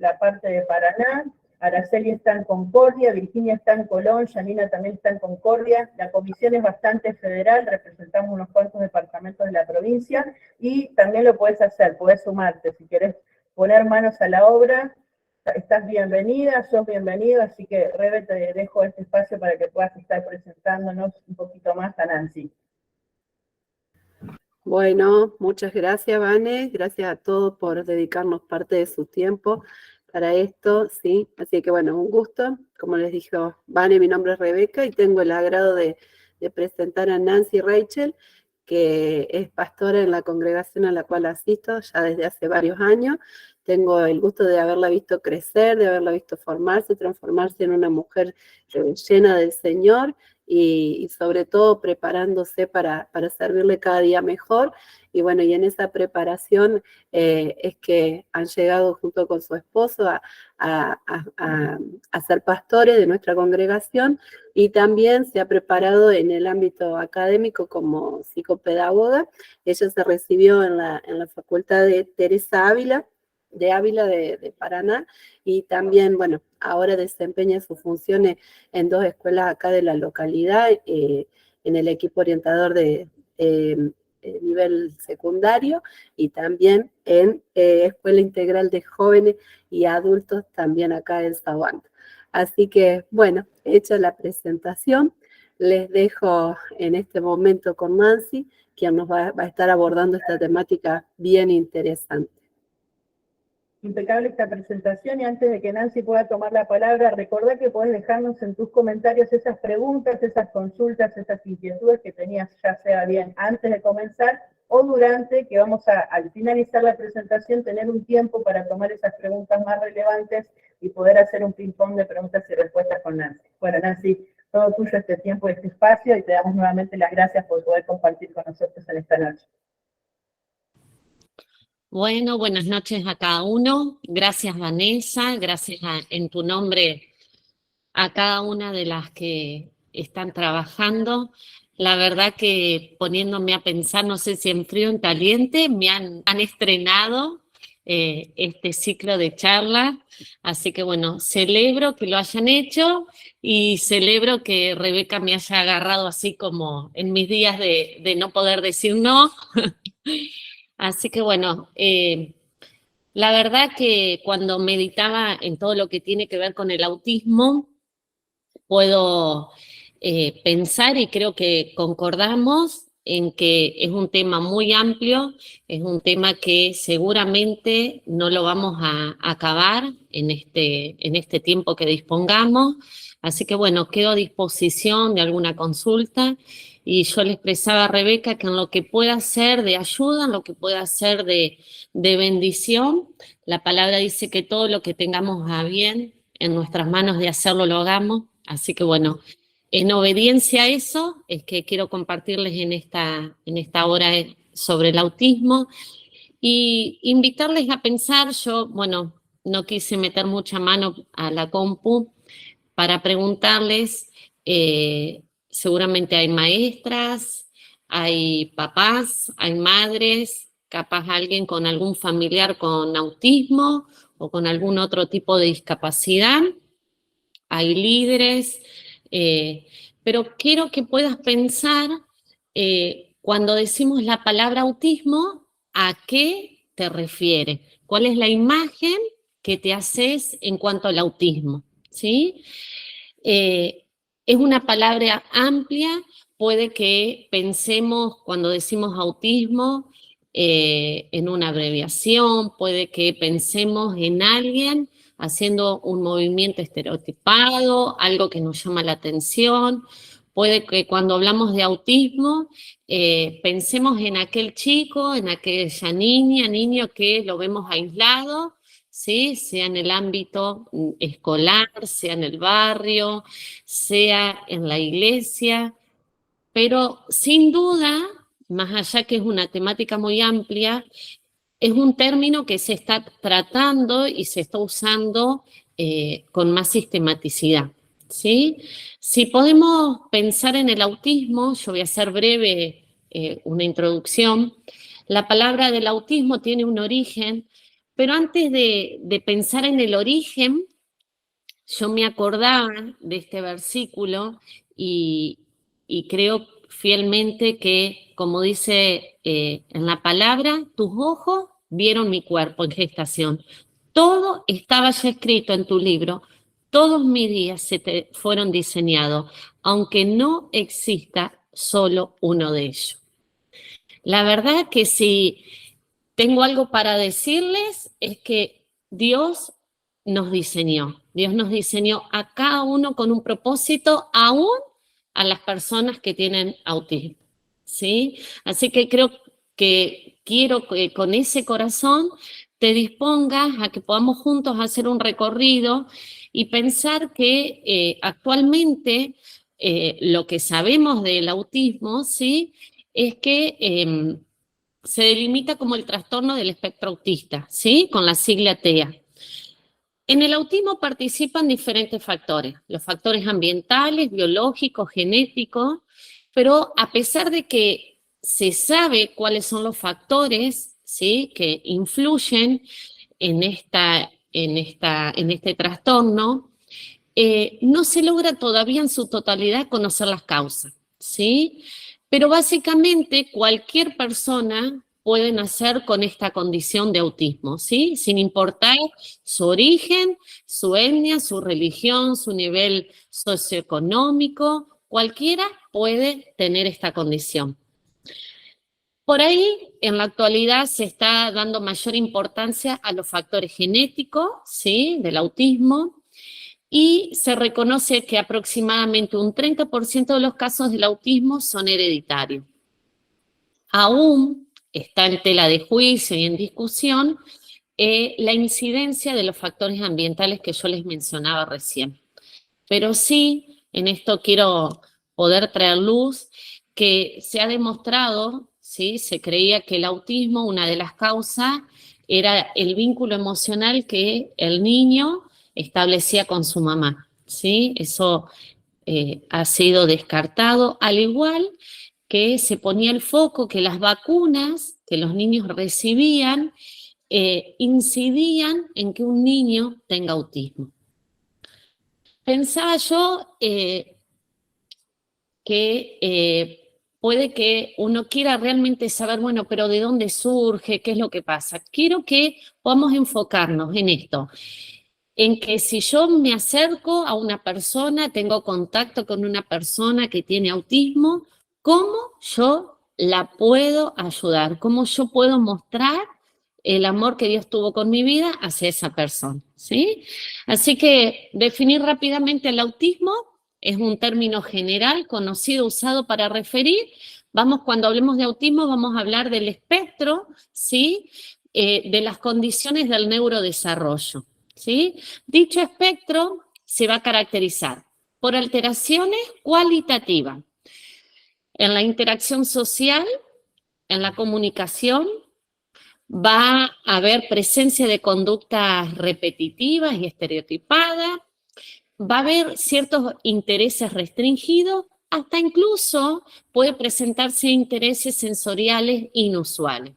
la parte de Paraná, Araceli está en Concordia, Virginia está en Colón, Janina también está en Concordia, la comisión es bastante federal, representamos unos cuantos departamentos de la provincia, y también lo puedes hacer, puedes sumarte, si querés poner manos a la obra, estás bienvenida, sos bienvenido, así que Rebe, te dejo este espacio para que puedas estar presentándonos un poquito más a Nancy. Bueno, muchas gracias, Vane, gracias a todos por dedicarnos parte de su tiempo para esto, ¿sí? Así que bueno, un gusto, como les dijo Vane, mi nombre es Rebeca y tengo el agrado de presentar a Nancy Rachel, que es pastora en la congregación a la cual asisto ya desde hace varios años. Tengo el gusto de haberla visto crecer, de haberla visto formarse, transformarse en una mujer llena del Señor, y sobre todo preparándose para servirle cada día mejor. Y bueno, y en esa preparación es que han llegado junto con su esposo a ser pastores de nuestra congregación, y también se ha preparado en el ámbito académico como psicopedagoga. Ella se recibió en la Facultad de Teresa Ávila, de Paraná, y también, bueno, ahora desempeña sus funciones en 2 escuelas acá de la localidad, en el equipo orientador de nivel secundario, y también en Escuela Integral de Jóvenes y Adultos, también acá en Zahuanto. Así que, bueno, hecha la presentación, les dejo en este momento con Nancy, quien nos va a estar abordando esta temática bien interesante. Impecable esta presentación, y antes de que Nancy pueda tomar la palabra, recordá que podés dejarnos en tus comentarios esas preguntas, esas consultas, esas inquietudes que tenías, ya sea bien antes de comenzar o durante, que vamos al finalizar la presentación, tener un tiempo para tomar esas preguntas más relevantes y poder hacer un ping-pong de preguntas y respuestas con Nancy. Bueno, Nancy, todo tuyo este tiempo y este espacio, y te damos nuevamente las gracias por poder compartir con nosotros en esta noche. Bueno, buenas noches a cada uno. Gracias, Vanessa. Gracias en tu nombre a cada una de las que están trabajando. La verdad que poniéndome a pensar, no sé si en frío o en caliente, me han estrenado este ciclo de charla. Así que bueno, celebro que lo hayan hecho y celebro que Rebeca me haya agarrado así como en mis días de no poder decir no. Así que bueno, la verdad que cuando meditaba en todo lo que tiene que ver con el autismo, puedo pensar, y creo que concordamos en que es un tema muy amplio, es un tema que seguramente no lo vamos a acabar en este tiempo que dispongamos. Así que bueno, quedo a disposición de alguna consulta, y yo le expresaba a Rebeca que en lo que pueda ser de ayuda, en lo que pueda ser de bendición, la palabra dice que todo lo que tengamos a bien en nuestras manos de hacerlo, lo hagamos. Así que bueno, en obediencia a eso es que quiero compartirles en esta hora sobre el autismo, y invitarles a pensar. Yo, bueno, no quise meter mucha mano a la compu para preguntarles, seguramente hay maestras, hay papás, hay madres, capaz alguien con algún familiar con autismo o con algún otro tipo de discapacidad, hay líderes, pero quiero que puedas pensar, cuando decimos la palabra autismo, ¿a qué te refiere? ¿Cuál es la imagen que te haces en cuanto al autismo? ¿Sí? Es una palabra amplia. Puede que pensemos cuando decimos autismo en una abreviación, puede que pensemos en alguien haciendo un movimiento estereotipado, algo que nos llama la atención. Puede que cuando hablamos de autismo pensemos en aquel chico, en aquella niña, niño que lo vemos aislado, ¿sí? Sea en el ámbito escolar, sea en el barrio, sea en la iglesia, pero sin duda, más allá que es una temática muy amplia, es un término que se está tratando y se está usando con más sistematicidad, ¿sí? Si podemos pensar en el autismo, yo voy a hacer breve una introducción. La palabra del autismo tiene un origen, Pero antes de pensar en el origen, yo me acordaba de este versículo y creo fielmente que, como dice en la palabra, tus ojos vieron mi cuerpo en gestación. Todo estaba ya escrito en tu libro, todos mis días se te fueron diseñados, aunque no exista solo uno de ellos. La verdad que si tengo algo para decirles es que Dios nos diseñó a cada uno con un propósito, aún a las personas que tienen autismo, ¿sí? Así que quiero que con ese corazón te dispongas a que podamos juntos hacer un recorrido y pensar que actualmente lo que sabemos del autismo, ¿sí? Es que se delimita como el trastorno del espectro autista, ¿sí? Con la sigla TEA. En el autismo participan diferentes factores, los factores ambientales, biológicos, genéticos, pero a pesar de que se sabe cuáles son los factores, ¿sí? Que influyen en este trastorno, no se logra todavía en su totalidad conocer las causas, ¿sí? Pero básicamente cualquier persona puede nacer con esta condición de autismo, ¿sí? Sin importar su origen, su etnia, su religión, su nivel socioeconómico, cualquiera puede tener esta condición. Por ahí, en la actualidad, se está dando mayor importancia a los factores genéticos, ¿sí? Del autismo, y se reconoce que aproximadamente un 30% de los casos del autismo son hereditarios. Aún está en tela de juicio y en discusión la incidencia de los factores ambientales que yo les mencionaba recién. Pero sí, en esto quiero poder traer luz, que se ha demostrado, ¿sí? Se creía que el autismo, una de las causas, era el vínculo emocional que el niño establecía con su mamá, ¿sí? Eso ha sido descartado, al igual que se ponía el foco que las vacunas que los niños recibían incidían en que un niño tenga autismo. Pensaba yo que puede que uno quiera realmente saber, bueno, pero ¿de dónde surge? ¿Qué es lo que pasa? Quiero que podamos enfocarnos en esto, en que si yo me acerco a una persona, tengo contacto con una persona que tiene autismo, ¿cómo yo la puedo ayudar? ¿Cómo yo puedo mostrar el amor que Dios tuvo con mi vida hacia esa persona? ¿Sí? Así que definir rápidamente el autismo es un término general, conocido, usado para referir. Cuando hablemos de autismo, vamos a hablar del espectro, ¿sí? De las condiciones del neurodesarrollo, ¿sí? Dicho espectro se va a caracterizar por alteraciones cualitativas en la interacción social, en la comunicación. Va a haber presencia de conductas repetitivas y estereotipadas, va a haber ciertos intereses restringidos, hasta incluso puede presentarse intereses sensoriales inusuales.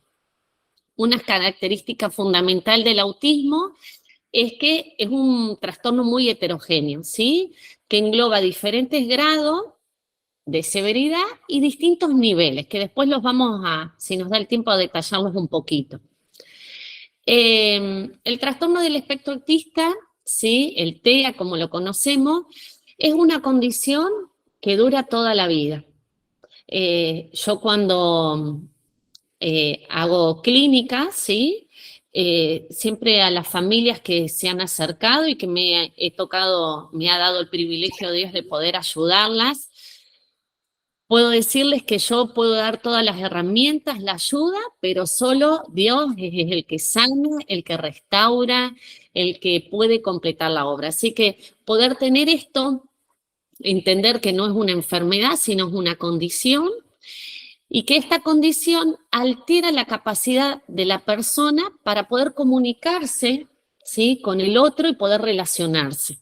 Una característica fundamental del autismo es que es un trastorno muy heterogéneo, ¿sí? Que engloba diferentes grados de severidad y distintos niveles, que después los vamos a, si nos da el tiempo, a detallarlos un poquito. El trastorno del espectro autista, ¿sí? El TEA, como lo conocemos, es una condición que dura toda la vida. Yo cuando hago clínicas, ¿sí? Siempre a las familias que se han acercado y que me ha dado el privilegio de Dios de poder ayudarlas, puedo decirles que yo puedo dar todas las herramientas, la ayuda, pero solo Dios es el que sana, el que restaura, el que puede completar la obra. Así que poder tener esto, entender que no es una enfermedad, sino es una condición, y que esta condición altera la capacidad de la persona para poder comunicarse, ¿sí? Con el otro y poder relacionarse.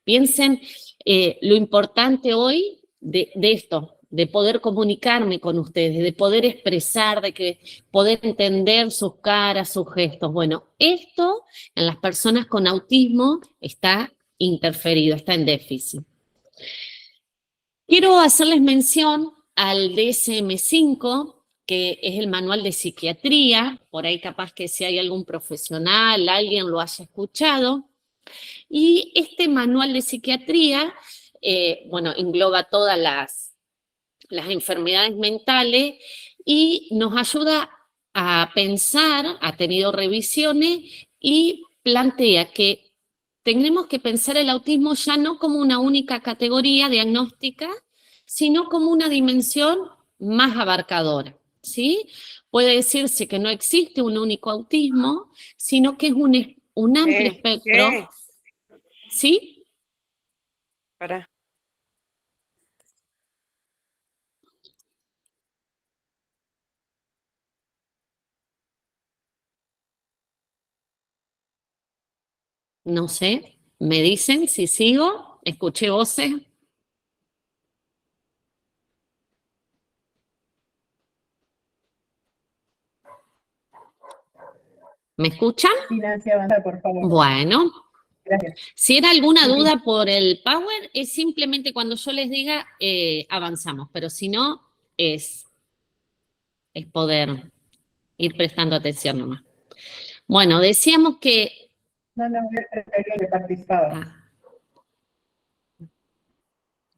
Piensen lo importante hoy de esto, de poder comunicarme con ustedes, de poder expresar, de que poder entender sus caras, sus gestos. Bueno, esto en las personas con autismo está interferido, está en déficit. Quiero hacerles mención al DSM-5, que es el manual de psiquiatría, por ahí capaz que si hay algún profesional, alguien lo haya escuchado, y este manual de psiquiatría, bueno, engloba todas las enfermedades mentales y nos ayuda a pensar, ha tenido revisiones y plantea que tenemos que pensar el autismo ya no como una única categoría diagnóstica, sino como una dimensión más abarcadora, ¿sí? Puede decirse que no existe un único autismo, sino que es un amplio espectro, ¿sí? Para. No sé, me dicen si sigo, escuché voces. ¿Me escuchan? Sí, Nancy, avanza, por favor. Bueno, Gracias. si era alguna Sí, sí. duda por el Power, es simplemente cuando yo les diga avanzamos, pero si no, es poder ir prestando atención nomás. Bueno, decíamos que... No, alguien que participaba.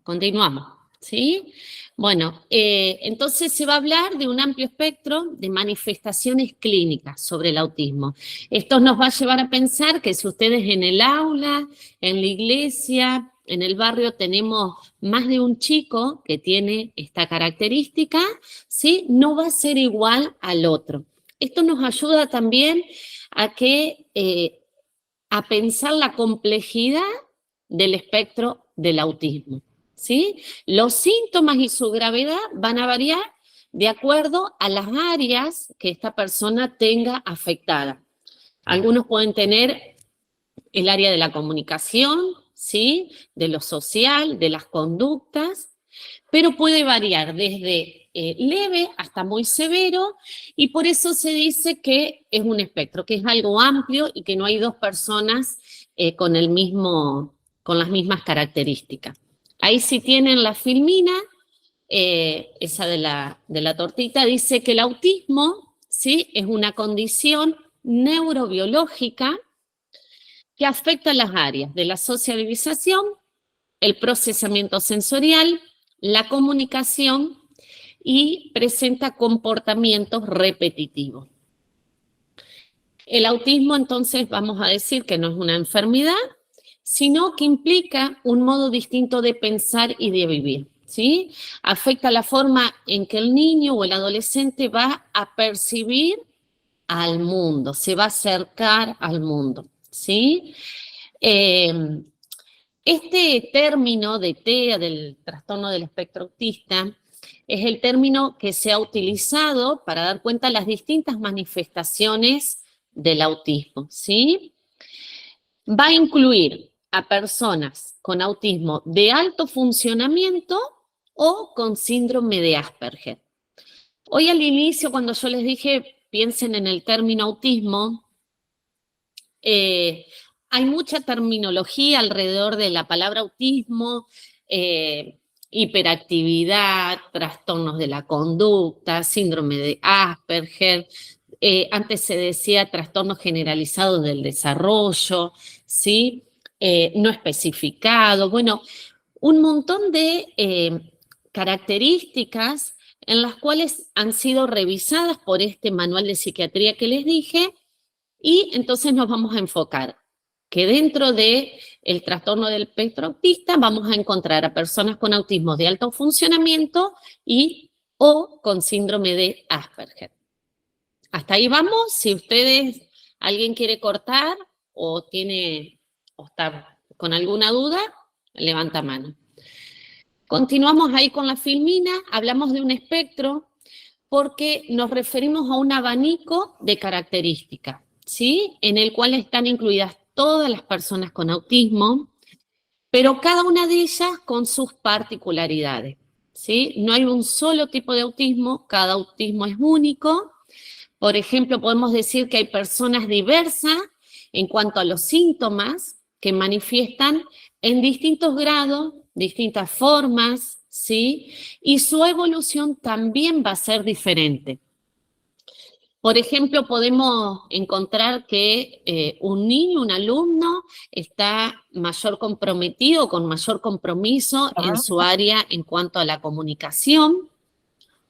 Continuamos, ¿sí? Bueno, entonces se va a hablar de un amplio espectro de manifestaciones clínicas sobre el autismo. Esto nos va a llevar a pensar que si ustedes en el aula, en la iglesia, en el barrio tenemos más de un chico que tiene esta característica, ¿sí? No va a ser igual al otro. Esto nos ayuda también a pensar la complejidad del espectro del autismo, ¿sí? Los síntomas y su gravedad van a variar de acuerdo a las áreas que esta persona tenga afectada. Algunos pueden tener el área de la comunicación, ¿sí? De lo social, de las conductas, pero puede variar desde leve hasta muy severo, y por eso se dice que es un espectro, que es algo amplio y que no hay dos personas con las mismas características. Ahí sí tienen la filmina, esa de la tortita, dice que el autismo, ¿sí? Es una condición neurobiológica que afecta las áreas de la socialización, el procesamiento sensorial, la comunicación y presenta comportamientos repetitivos. El autismo, entonces, vamos a decir que no es una enfermedad, sino que implica un modo distinto de pensar y de vivir, ¿sí? Afecta la forma en que el niño o el adolescente va a percibir al mundo, se va a acercar al mundo, ¿sí? Este término de TEA, del trastorno del espectro autista, es el término que se ha utilizado para dar cuenta de las distintas manifestaciones del autismo, ¿sí? Va a incluir a personas con autismo de alto funcionamiento o con síndrome de Asperger. Hoy al inicio, cuando yo les dije, piensen en el término autismo, hay mucha terminología alrededor de la palabra autismo, hiperactividad, trastornos de la conducta, síndrome de Asperger, antes se decía trastornos generalizados del desarrollo, ¿sí? No especificado, bueno, un montón de características en las cuales han sido revisadas por este manual de psiquiatría que les dije, y entonces nos vamos a enfocar que dentro del trastorno del espectro autista vamos a encontrar a personas con autismo de alto funcionamiento o con síndrome de Asperger. Hasta ahí vamos. Si alguien quiere cortar o está con alguna duda, levanta mano. Continuamos ahí con la filmina, hablamos de un espectro porque nos referimos a un abanico de características, ¿sí? En el cual están incluidas todas las personas con autismo, pero cada una de ellas con sus particularidades. ¿sí? No hay un solo tipo de autismo, cada autismo es único. Por ejemplo, podemos decir que hay personas diversas en cuanto a los síntomas que manifiestan en distintos grados, distintas formas, ¿sí? Y su evolución también va a ser diferente. Por ejemplo, podemos encontrar que un niño, un alumno, está mayor comprometido, con mayor compromiso en su área en cuanto a la comunicación.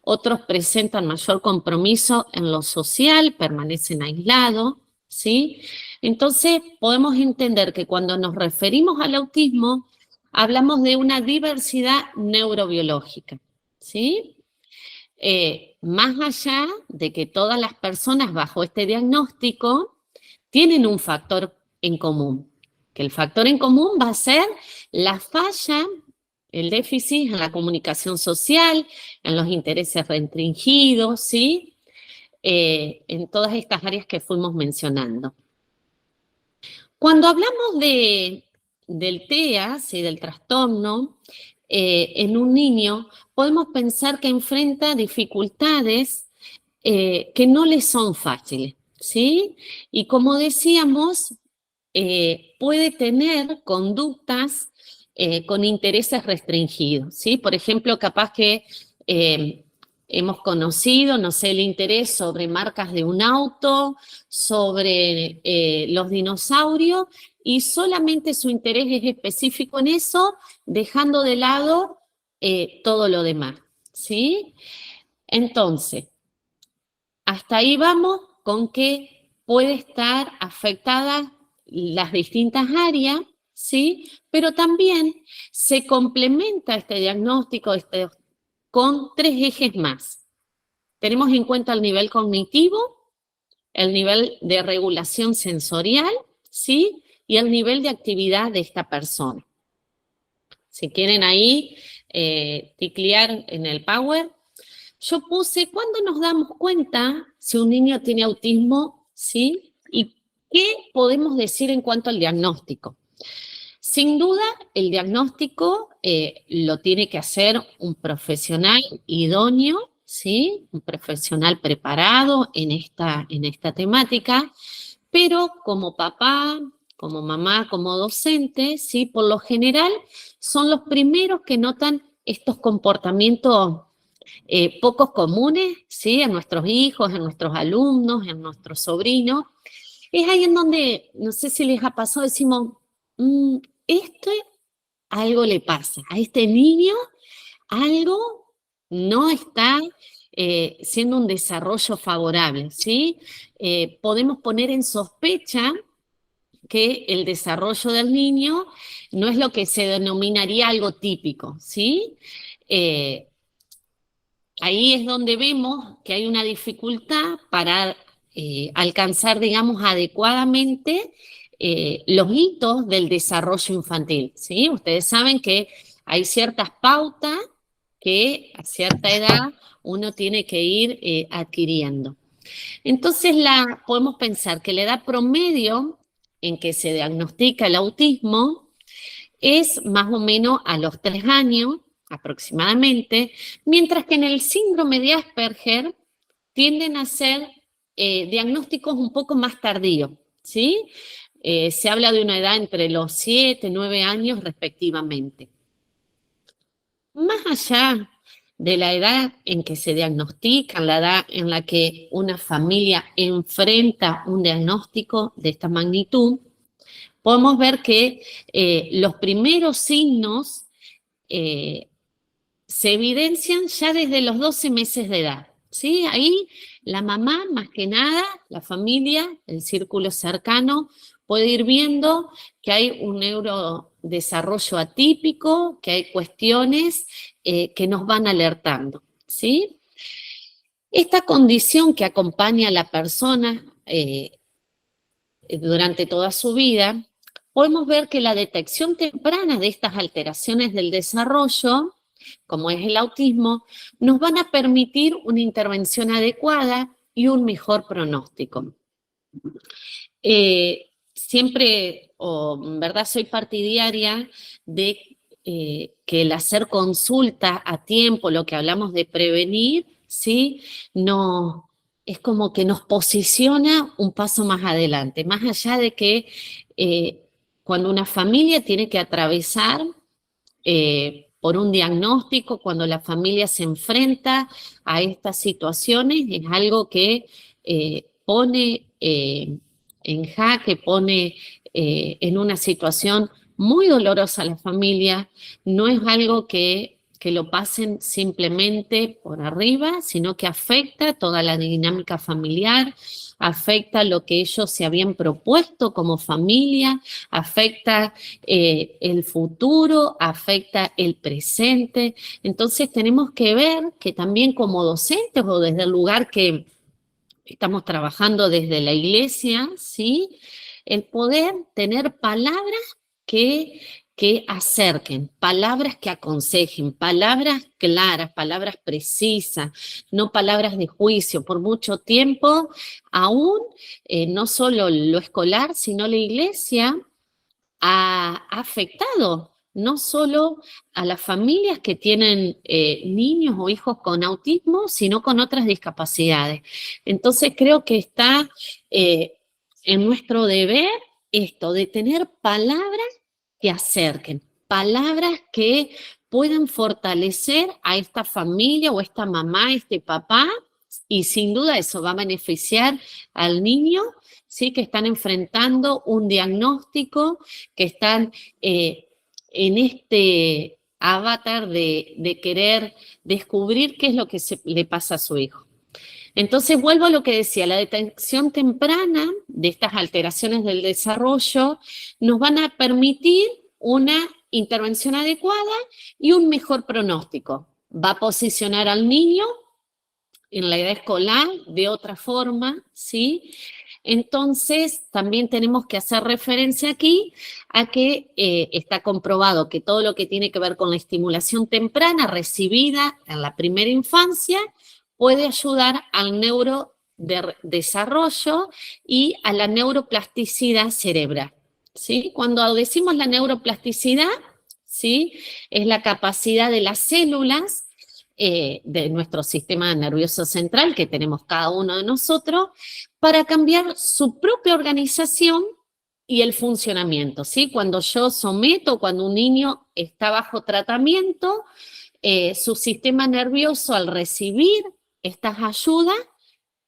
Otros presentan mayor compromiso en lo social, permanecen aislados, ¿sí? Entonces, podemos entender que cuando nos referimos al autismo, hablamos de una diversidad neurobiológica, ¿sí? Más allá de que todas las personas bajo este diagnóstico tienen un factor en común, que el factor en común va a ser la falla, el déficit en la comunicación social, en los intereses restringidos, ¿sí? En todas estas áreas que fuimos mencionando. Cuando hablamos del TEA, ¿sí? Del trastorno, en un niño, podemos pensar que enfrenta dificultades que no le son fáciles, ¿sí? Y como decíamos, puede tener conductas con intereses restringidos, ¿sí? Por ejemplo, capaz que hemos conocido, no sé, el interés sobre marcas de un auto, sobre los dinosaurios, y solamente su interés es específico en eso, dejando de lado todo lo demás, ¿sí? Entonces, hasta ahí vamos con que puede estar afectada las distintas áreas, ¿sí? Pero también se complementa este diagnóstico con 3 ejes más. Tenemos en cuenta el nivel cognitivo, el nivel de regulación sensorial, ¿sí? Y el nivel de actividad de esta persona. Si quieren ahí ticlear en el Power, yo puse, ¿cuándo nos damos cuenta si un niño tiene autismo, sí? ¿Y qué podemos decir en cuanto al diagnóstico? Sin duda, el diagnóstico lo tiene que hacer un profesional idóneo, ¿sí? Un profesional preparado en esta temática, pero como papá, como mamá, como docente, ¿sí? Por lo general, son los primeros que notan estos comportamientos pocos comunes, ¿sí? En nuestros hijos, en nuestros alumnos, en nuestros sobrinos. Es ahí en donde, no sé si les ha pasado, decimos, esto algo le pasa, a este niño algo no está siendo un desarrollo favorable, ¿sí? Podemos poner en sospecha que el desarrollo del niño no es lo que se denominaría algo típico, ¿sí? Ahí es donde vemos que hay una dificultad para alcanzar, digamos, adecuadamente los hitos del desarrollo infantil, ¿sí? Ustedes saben que hay ciertas pautas que a cierta edad uno tiene que ir adquiriendo. Entonces, podemos pensar que la edad promedio en que se diagnostica el autismo es más o menos a los 3 años aproximadamente, mientras que en el síndrome de Asperger tienden a ser diagnósticos un poco más tardíos, ¿sí? Se habla de una edad entre los 7, 9 años respectivamente. Más allá de la edad en que se diagnostica, la edad en la que una familia enfrenta un diagnóstico de esta magnitud, podemos ver que los primeros signos se evidencian ya desde los 12 meses de edad, ¿sí? Ahí la mamá, más que nada, la familia, el círculo cercano, puede ir viendo que hay un neurodesarrollo atípico, que hay cuestiones que nos van alertando, ¿sí? Esta condición que acompaña a la persona durante toda su vida, podemos ver que la detección temprana de estas alteraciones del desarrollo, como es el autismo, nos van a permitir una intervención adecuada y un mejor pronóstico. Siempre, en verdad, soy partidaria de que el hacer consulta a tiempo, lo que hablamos de prevenir, ¿sí? No, es como que nos posiciona un paso más adelante, más allá de que cuando una familia tiene que atravesar por un diagnóstico, cuando la familia se enfrenta a estas situaciones, es algo que pone en jaque, pone en una situación muy dolorosa a la familia. No es algo que lo pasen simplemente por arriba, sino que afecta toda la dinámica familiar, afecta lo que ellos se habían propuesto como familia, afecta el futuro, afecta el presente. Entonces tenemos que ver que también como docentes o desde el lugar que estamos trabajando desde la iglesia, ¿sí? El poder tener palabras que acerquen, palabras que aconsejen, palabras claras, palabras precisas, no palabras de juicio. Por mucho tiempo, aún no solo lo escolar, sino la iglesia ha afectado no solo a las familias que tienen niños o hijos con autismo, sino con otras discapacidades. Entonces creo que está en nuestro deber esto de tener palabras que acerquen, palabras que puedan fortalecer a esta familia o esta mamá, este papá, y sin duda eso va a beneficiar al niño, ¿sí? Que están enfrentando un diagnóstico, que están en este avatar de querer descubrir qué es lo que le pasa a su hijo. Entonces, vuelvo a lo que decía, la detección temprana de estas alteraciones del desarrollo nos van a permitir una intervención adecuada y un mejor pronóstico. Va a posicionar al niño en la edad escolar de otra forma, ¿sí? Entonces, también tenemos que hacer referencia aquí a que está comprobado que todo lo que tiene que ver con la estimulación temprana recibida en la primera infancia puede ayudar al neurodesarrollo y a la neuroplasticidad cerebral, ¿sí? Cuando decimos la neuroplasticidad, ¿sí? Es la capacidad de las células de nuestro sistema nervioso central que tenemos cada uno de nosotros para cambiar su propia organización y el funcionamiento, ¿sí? Cuando yo someto, cuando un niño está bajo tratamiento, su sistema nervioso al recibir estas ayudas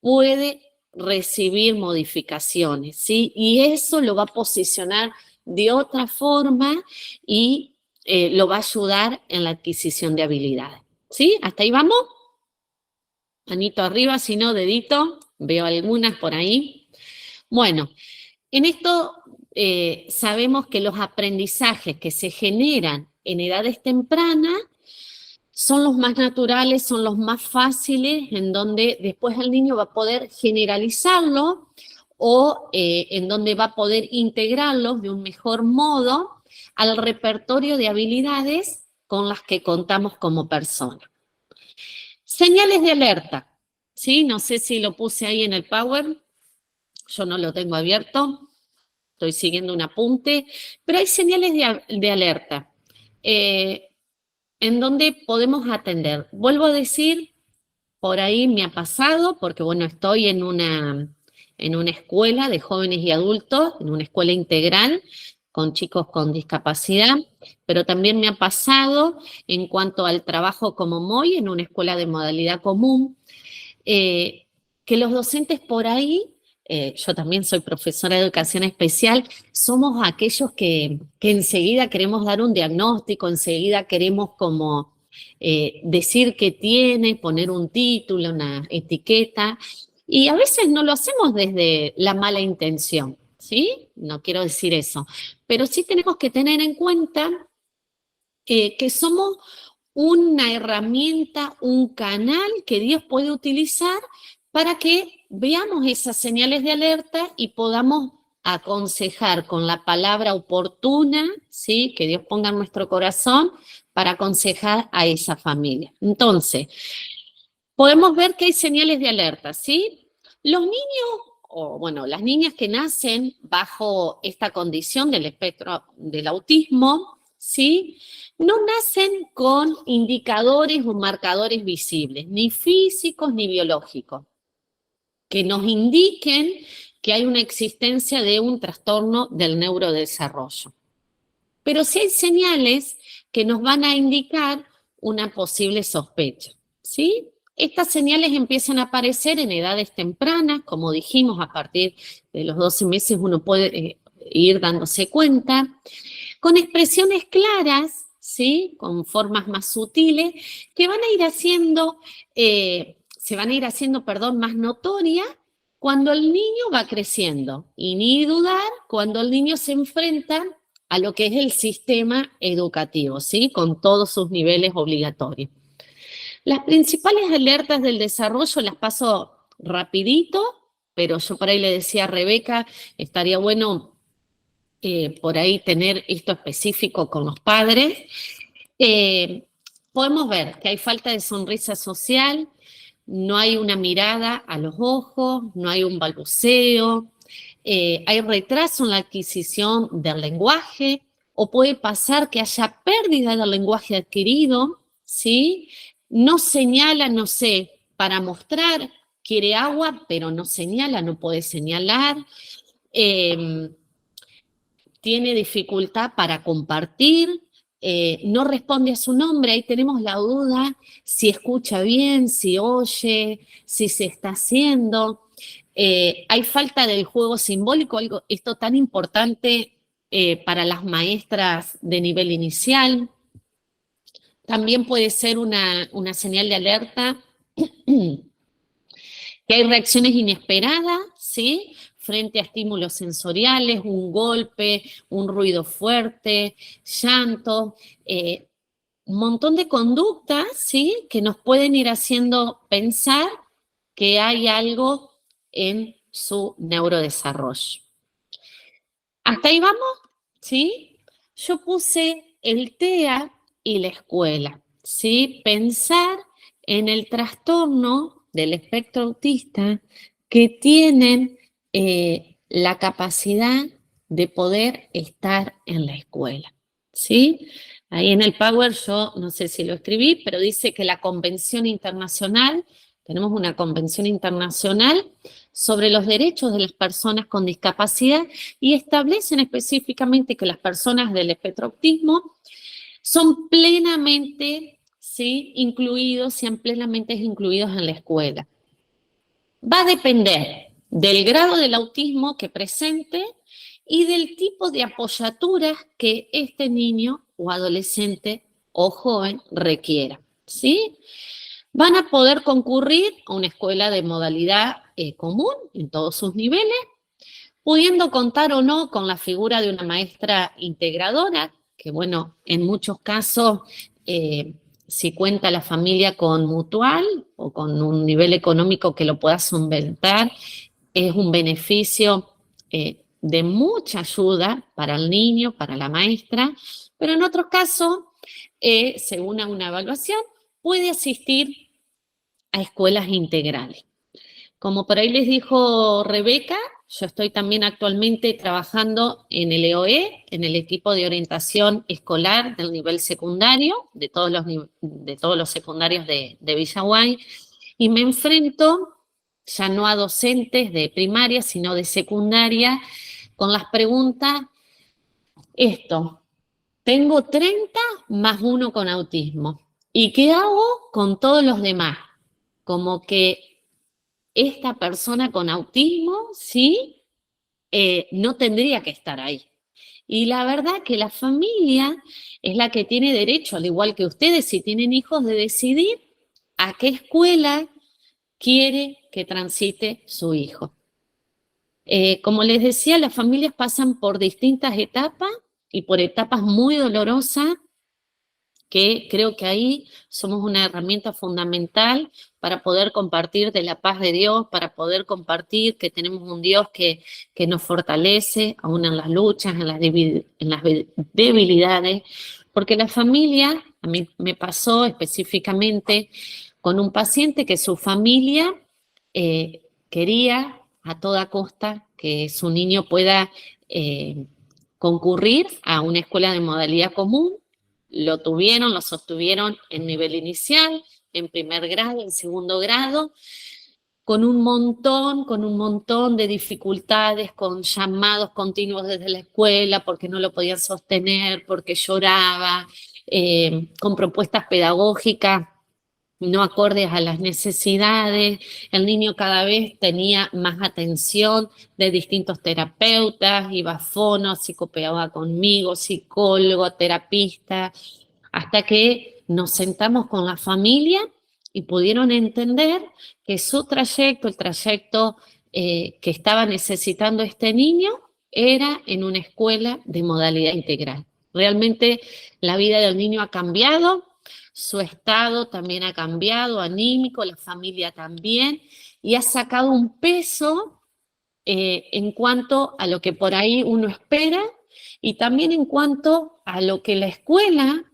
puede recibir modificaciones, ¿sí? Y eso lo va a posicionar de otra forma y lo va a ayudar en la adquisición de habilidades, ¿sí? ¿Hasta ahí vamos? Manito arriba, si no, dedito. Veo algunas por ahí. Bueno, en esto sabemos que los aprendizajes que se generan en edades tempranas son los más naturales, son los más fáciles, en donde después el niño va a poder generalizarlo o en donde va a poder integrarlos de un mejor modo al repertorio de habilidades con las que contamos como persona. Señales de alerta, ¿sí? No sé si lo puse ahí en el Power, yo no lo tengo abierto, estoy siguiendo un apunte, pero hay señales de alerta en donde podemos atender. Vuelvo a decir, por ahí me ha pasado, porque bueno, estoy en una escuela de jóvenes y adultos, en una escuela integral, con chicos con discapacidad, pero también me ha pasado en cuanto al trabajo como MOI, en una escuela de modalidad común, que los docentes por ahí, yo también soy profesora de educación especial, somos aquellos que enseguida queremos dar un diagnóstico, enseguida queremos como decir qué tiene, poner un título, una etiqueta, y a veces no lo hacemos desde la mala intención, ¿sí? No quiero decir eso, pero sí tenemos que tener en cuenta que somos una herramienta, un canal que Dios puede utilizar para que veamos esas señales de alerta y podamos aconsejar con la palabra oportuna, ¿sí? Que Dios ponga en nuestro corazón para aconsejar a esa familia. Entonces, podemos ver que hay señales de alerta, ¿sí? Los niños, o bueno, las niñas que nacen bajo esta condición del espectro del autismo, ¿sí? No nacen con indicadores o marcadores visibles, ni físicos ni biológicos, que nos indiquen que hay una existencia de un trastorno del neurodesarrollo. Pero sí hay señales que nos van a indicar una posible sospecha, ¿sí? Estas señales empiezan a aparecer en edades tempranas, como dijimos, a partir de los 12 meses uno puede ir dándose cuenta, con expresiones claras, ¿sí? Con formas más sutiles, que van a ir haciendo, se van a ir haciendo, más notorias cuando el niño va creciendo. Y ni dudar cuando el niño se enfrenta a lo que es el sistema educativo, ¿sí? Con todos sus niveles obligatorios. Las principales alertas del desarrollo las paso rapidito, pero yo por ahí le decía a Rebeca, estaría bueno por ahí tener esto específico con los padres. Podemos ver que hay falta de sonrisa social, no hay una mirada a los ojos, no hay un balbuceo, hay retraso en la adquisición del lenguaje, o puede pasar que haya pérdida del lenguaje adquirido, ¿sí? No señala, no sé, para mostrar, quiere agua, pero no señala, no puede señalar. Tiene dificultad para compartir, no responde a su nombre, ahí tenemos la duda si escucha bien, si oye, si se está haciendo. Hay falta del juego simbólico, esto tan importante para las maestras de nivel inicial. También puede ser una señal de alerta que hay reacciones inesperadas, ¿sí? Frente a estímulos sensoriales, un golpe, un ruido fuerte, llanto, un montón de conductas, ¿sí? Que nos pueden ir haciendo pensar que hay algo en su neurodesarrollo. ¿Hasta ahí vamos? ¿Sí? Yo puse el TEA y la escuela, ¿sí? Pensar en el trastorno del espectro autista que tienen la capacidad de poder estar en la escuela, ¿sí? Ahí en el Power yo no sé si lo escribí, pero dice que la Convención Internacional, tenemos una Convención Internacional sobre los derechos de las personas con discapacidad y establecen específicamente que las personas del espectro autismo son plenamente, ¿sí? Incluidos, sean plenamente incluidos en la escuela. Va a depender del grado del autismo que presente y del tipo de apoyaturas que este niño o adolescente o joven requiera, ¿sí? Van a poder concurrir a una escuela de modalidad común en todos sus niveles, pudiendo contar o no con la figura de una maestra integradora, que bueno, en muchos casos, si cuenta la familia con mutual o con un nivel económico que lo pueda solventar, es un beneficio de mucha ayuda para el niño, para la maestra, pero en otros casos, según una evaluación, puede asistir a escuelas integrales. Como por ahí les dijo Rebeca, yo estoy también actualmente trabajando en el EOE, en el equipo de orientación escolar del nivel secundario, de todos los secundarios de Villaguay, y me enfrento ya no a docentes de primaria, sino de secundaria, con las preguntas, tengo 30 más uno con autismo, ¿y qué hago con todos los demás? Como que esta persona con autismo, ¿sí? No tendría que estar ahí. Y la verdad que la familia es la que tiene derecho, al igual que ustedes, si tienen hijos, de decidir a qué escuela quiere que transite su hijo. Como les decía, las familias pasan por distintas etapas y por etapas muy dolorosas, que creo que ahí somos una herramienta fundamental para poder compartir de la paz de Dios, para poder compartir que tenemos un Dios que nos fortalece, aún en las luchas, en las debilidades, porque la familia, a mí me pasó específicamente con un paciente que su familia quería a toda costa que su niño pueda concurrir a una escuela de modalidad común. Lo sostuvieron en nivel inicial, en primer grado, en segundo grado, con un montón de dificultades, con llamados continuos desde la escuela porque no lo podían sostener, porque lloraba, con propuestas pedagógicas no acordes a las necesidades. El niño cada vez tenía más atención de distintos terapeutas, iba a fono, psicopedagoga conmigo, psicólogo, terapista, hasta que nos sentamos con la familia y pudieron entender que su trayecto, el trayecto que estaba necesitando este niño, era en una escuela de modalidad integral. Realmente la vida del niño ha cambiado, su estado también ha cambiado, anímico, la familia también, y ha sacado un peso en cuanto a lo que por ahí uno espera y también en cuanto a lo que la escuela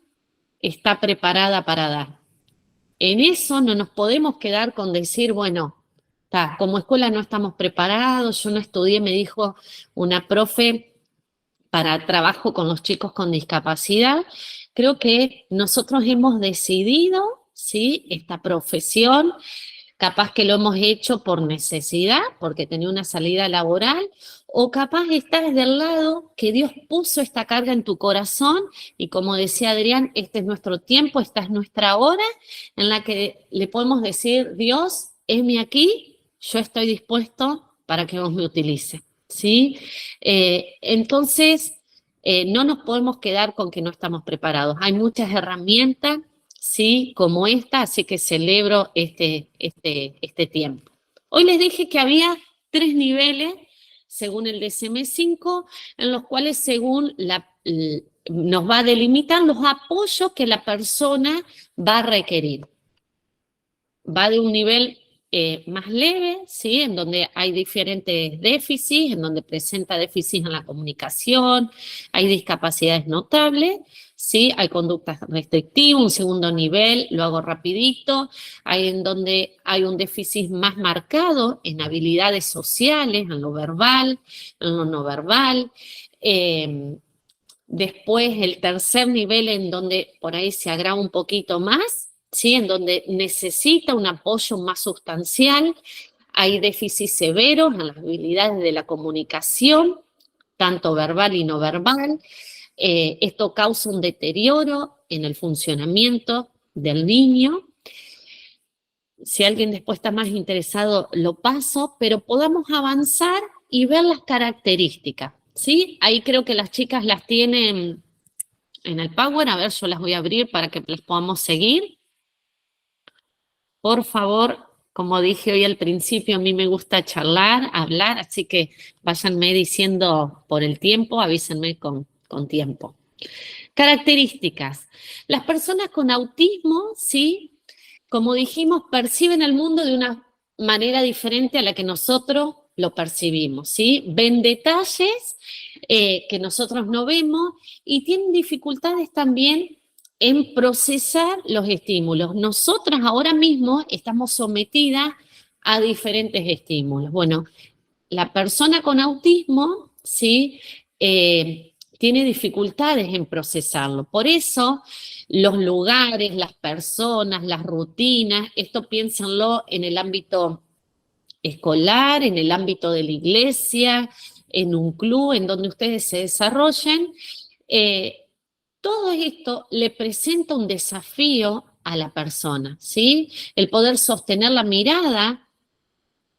está preparada para dar. En eso no nos podemos quedar con decir, bueno, como escuela no estamos preparados, yo no estudié, me dijo una profe, para trabajo con los chicos con discapacidad. Creo que nosotros hemos decidido, ¿sí?, esta profesión, capaz que lo hemos hecho por necesidad, porque tenía una salida laboral, o capaz estás del lado que Dios puso esta carga en tu corazón y como decía Adrián, este es nuestro tiempo, esta es nuestra hora en la que le podemos decir, Dios, heme aquí, yo estoy dispuesto para que vos me utilices, ¿sí? Entonces, no nos podemos quedar con que no estamos preparados. Hay muchas herramientas, ¿sí?, como esta, así que celebro este tiempo. Hoy les dije que había 3 niveles, según el DSM-5, en los cuales según nos va a delimitar los apoyos que la persona va a requerir. Va de un nivel más leve, ¿sí?, en donde hay diferentes déficits, en donde presenta déficits en la comunicación, hay discapacidades notables, ¿sí?, hay conductas restrictivas, un segundo nivel, lo hago rapidito, hay en donde hay un déficit más marcado en habilidades sociales, en lo verbal, en lo no verbal. Después el tercer nivel en donde por ahí se agrava un poquito más, ¿sí?, en donde necesita un apoyo más sustancial, hay déficits severos en las habilidades de la comunicación, tanto verbal y no verbal. Esto causa un deterioro en el funcionamiento del niño. Si alguien después está más interesado, lo paso, pero podamos avanzar y ver las características, ¿sí? Ahí creo que las chicas las tienen en el Power. A ver, yo las voy a abrir para que las podamos seguir. Por favor, como dije hoy al principio, a mí me gusta charlar, hablar, así que váyanme diciendo por el tiempo, avísenme con tiempo. Características. Las personas con autismo, ¿sí?, como dijimos, perciben el mundo de una manera diferente a la que nosotros lo percibimos, ¿sí? Ven detalles que nosotros no vemos y tienen dificultades también en procesar los estímulos. Nosotras ahora mismo estamos sometidas a diferentes estímulos. Bueno, la persona con autismo, ¿sí?, tiene dificultades en procesarlo. Por eso, los lugares, las personas, las rutinas, esto piénsenlo en el ámbito escolar, en el ámbito de la iglesia, en un club, en donde ustedes se desarrollen. Todo esto le presenta un desafío a la persona, ¿sí? El poder sostener la mirada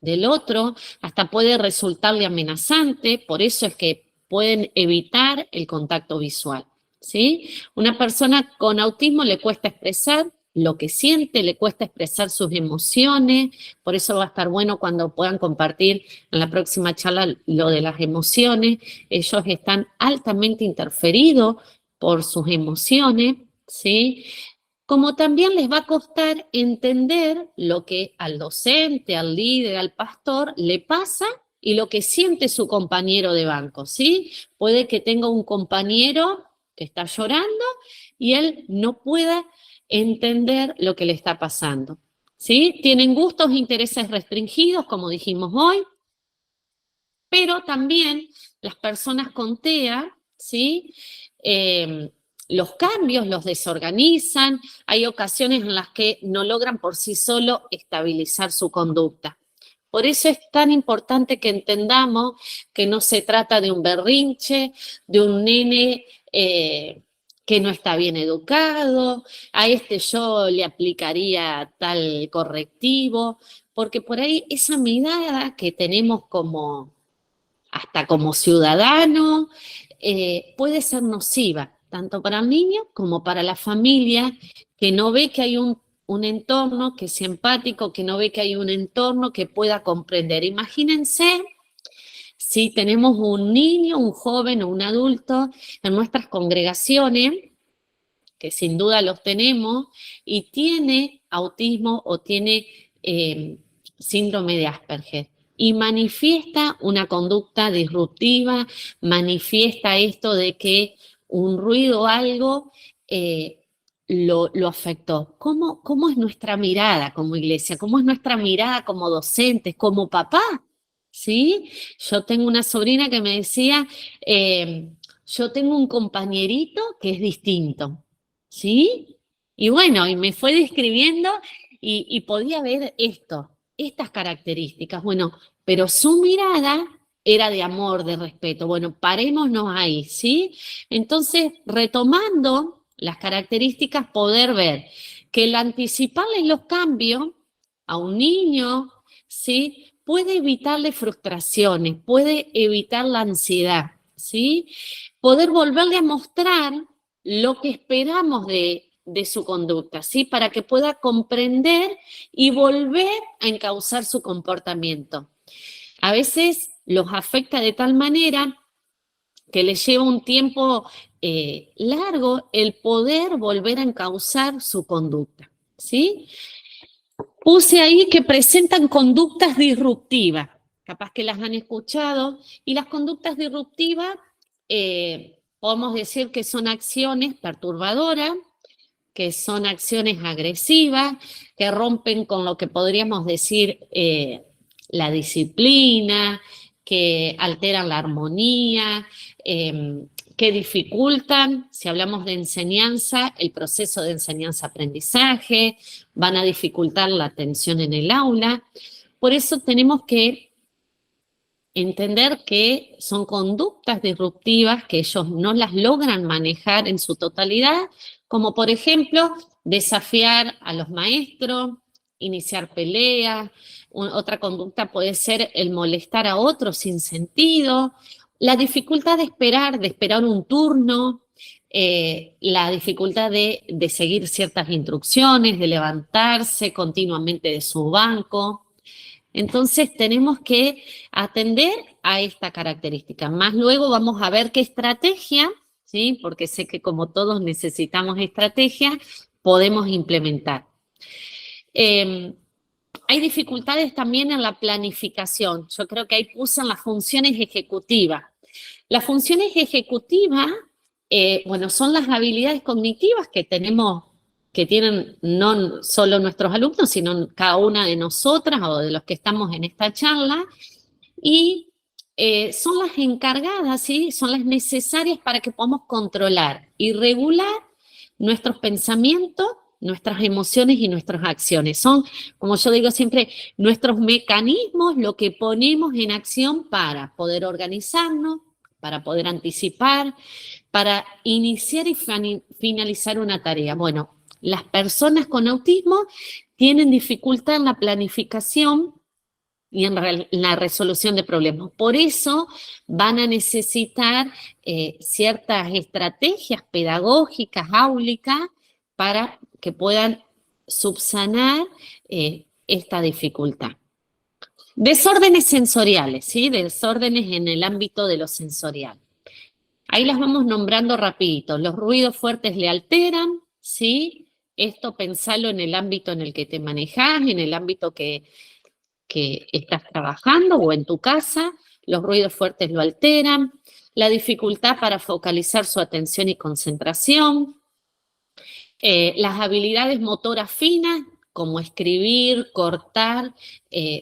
del otro hasta puede resultarle amenazante, por eso es que pueden evitar el contacto visual, ¿sí? Una persona con autismo le cuesta expresar lo que siente, le cuesta expresar sus emociones, por eso va a estar bueno cuando puedan compartir en la próxima charla lo de las emociones. Ellos están altamente interferidos por sus emociones, ¿sí? Como también les va a costar entender lo que al docente, al líder, al pastor le pasa y lo que siente su compañero de banco, ¿sí? Puede que tenga un compañero que está llorando y él no pueda entender lo que le está pasando, ¿sí? Tienen gustos e intereses restringidos, como dijimos hoy, pero también las personas con TEA, ¿sí? Los cambios los desorganizan, hay ocasiones en las que no logran por sí solo estabilizar su conducta. Por eso es tan importante que entendamos que no se trata de un berrinche, de un nene que no está bien educado, a este yo le aplicaría tal correctivo, porque por ahí esa mirada que tenemos hasta como ciudadano, puede ser nociva, tanto para el niño como para la familia, que no ve que hay un entorno que es empático, que no ve que hay un entorno que pueda comprender. Imagínense si tenemos un niño, un joven o un adulto en nuestras congregaciones, que sin duda los tenemos, y tiene autismo o tiene síndrome de Asperger, y manifiesta una conducta disruptiva, manifiesta esto de que un ruido o algo lo afectó. ¿Cómo es nuestra mirada como iglesia? ¿Cómo es nuestra mirada como docentes, como papá? ¿Sí? Yo tengo una sobrina que me decía, yo tengo un compañerito que es distinto, ¿sí? Y bueno, y me fue describiendo y podía ver estas características. Bueno, pero su mirada era de amor, de respeto. Bueno, parémonos ahí, ¿sí? Entonces, retomando las características, poder ver que el anticiparles los cambios a un niño, ¿sí?, puede evitarle frustraciones, puede evitar la ansiedad, ¿sí? Poder volverle a mostrar lo que esperamos de su conducta, ¿sí? Para que pueda comprender y volver a encauzar su comportamiento. A veces los afecta de tal manera que les lleva un tiempo largo el poder volver a encauzar su conducta, ¿sí? Puse ahí que presentan conductas disruptivas, capaz que las han escuchado, y las conductas disruptivas podemos decir que son acciones perturbadoras, que son acciones agresivas, que rompen con lo que podríamos decir la disciplina, que alteran la armonía, que dificultan, si hablamos de enseñanza, el proceso de enseñanza-aprendizaje, van a dificultar la atención en el aula. Por eso tenemos que entender que son conductas disruptivas que ellos no las logran manejar en su totalidad, como por ejemplo desafiar a los maestros, iniciar peleas. Otra conducta puede ser el molestar a otros sin sentido, la dificultad de esperar un turno, la dificultad de seguir ciertas instrucciones, de levantarse continuamente de su banco. Entonces tenemos que atender a esta característica. Más luego vamos a ver qué estrategia, ¿sí?, porque sé que como todos necesitamos estrategia, podemos implementar. Hay dificultades también en la planificación. Yo creo que ahí puse en las funciones ejecutivas. Las funciones ejecutivas, bueno, son las habilidades cognitivas que tenemos, que tienen no solo nuestros alumnos, sino cada una de nosotras o de los que estamos en esta charla, y son las encargadas, ¿sí?, son las necesarias para que podamos controlar y regular nuestros pensamientos, nuestras emociones y nuestras acciones. Son, como yo digo siempre, nuestros mecanismos, lo que ponemos en acción para poder organizarnos, para poder anticipar, para iniciar y finalizar una tarea. Bueno, las personas con autismo tienen dificultad en la planificación y en la resolución de problemas. Por eso van a necesitar ciertas estrategias pedagógicas, áulicas, para que puedan subsanar esta dificultad. Desórdenes sensoriales, ¿sí? Desórdenes en el ámbito de lo sensorial. Ahí las vamos nombrando rapidito. Los ruidos fuertes le alteran, ¿sí? Esto pensalo en el ámbito en el que te manejás, en el ámbito que estás trabajando o en tu casa. Los ruidos fuertes lo alteran. La dificultad para focalizar su atención y concentración. Las habilidades motoras finas, como escribir, cortar,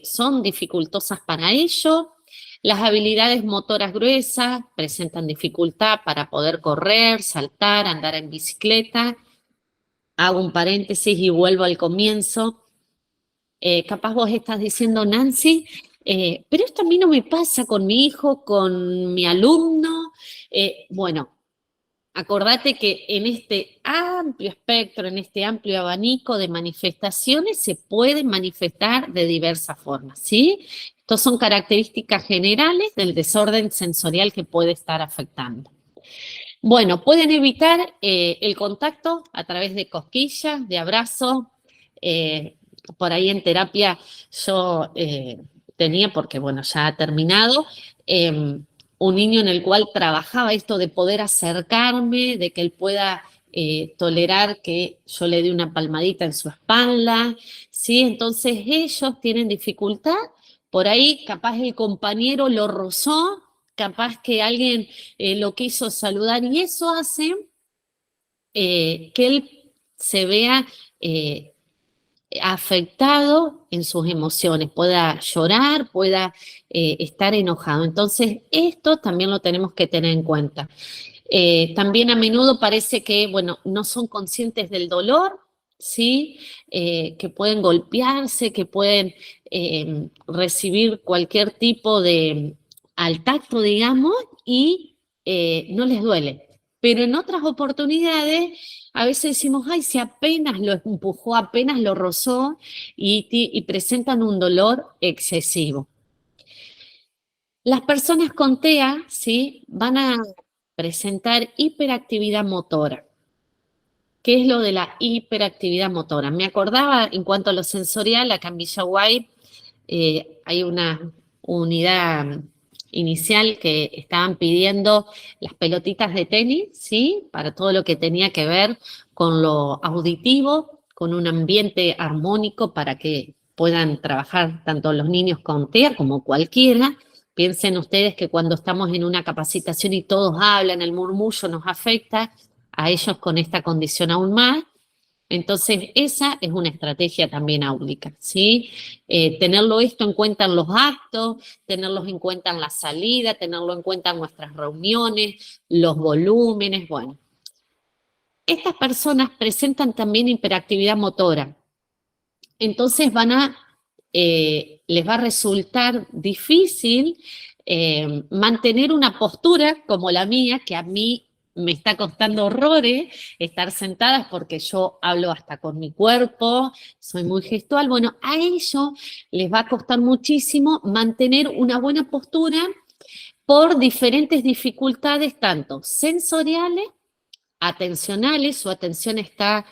son dificultosas para ello. Las habilidades motoras gruesas presentan dificultad para poder correr, saltar, andar en bicicleta. Hago un paréntesis y vuelvo al comienzo. Capaz vos estás diciendo, Nancy, pero esto a mí no me pasa con mi hijo, con mi alumno. Bueno, acordate que en este amplio espectro, en este amplio abanico de manifestaciones, se pueden manifestar de diversas formas, ¿sí? Estas son características generales del desorden sensorial que puede estar afectando. Bueno, pueden evitar el contacto a través de cosquillas, de abrazos. Por ahí en terapia yo tenía, porque bueno, ya ha terminado, un niño en el cual trabajaba esto de poder acercarme, de que él pueda tolerar que yo le dé una palmadita en su espalda, ¿sí? Entonces ellos tienen dificultad, por ahí capaz el compañero lo rozó, capaz que alguien lo quiso saludar y eso hace que él se vea afectado en sus emociones, pueda llorar, pueda estar enojado. Entonces, esto también lo tenemos que tener en cuenta. También a menudo parece que, bueno, no son conscientes del dolor, ¿sí? Que pueden golpearse, que pueden recibir cualquier tipo de al tacto, digamos, y no les duele. Pero en otras oportunidades, a veces decimos, ay, si apenas lo empujó, apenas lo rozó, y presentan un dolor excesivo. Las personas con TEA, ¿sí? Van a presentar hiperactividad motora. ¿Qué es lo de la hiperactividad motora? Me acordaba, en cuanto a lo sensorial, acá en Villa Guay hay una unidad inicial que estaban pidiendo las pelotitas de tenis, ¿sí? Para todo lo que tenía que ver con lo auditivo, con un ambiente armónico para que puedan trabajar tanto los niños con TEA como cualquiera. Piensen ustedes que cuando estamos en una capacitación y todos hablan, el murmullo nos afecta, a ellos con esta condición aún más. Entonces, esa es una estrategia también áulica, ¿sí? Tenerlo esto en cuenta en los actos, tenerlos en cuenta en la salida, tenerlo en cuenta en nuestras reuniones, los volúmenes, bueno. Estas personas presentan también hiperactividad motora. Entonces les va a resultar difícil mantener una postura como la mía, que a mí me está costando horrores estar sentadas porque yo hablo hasta con mi cuerpo, soy muy gestual. Bueno, a ellos les va a costar muchísimo mantener una buena postura por diferentes dificultades, tanto sensoriales, atencionales, su atención está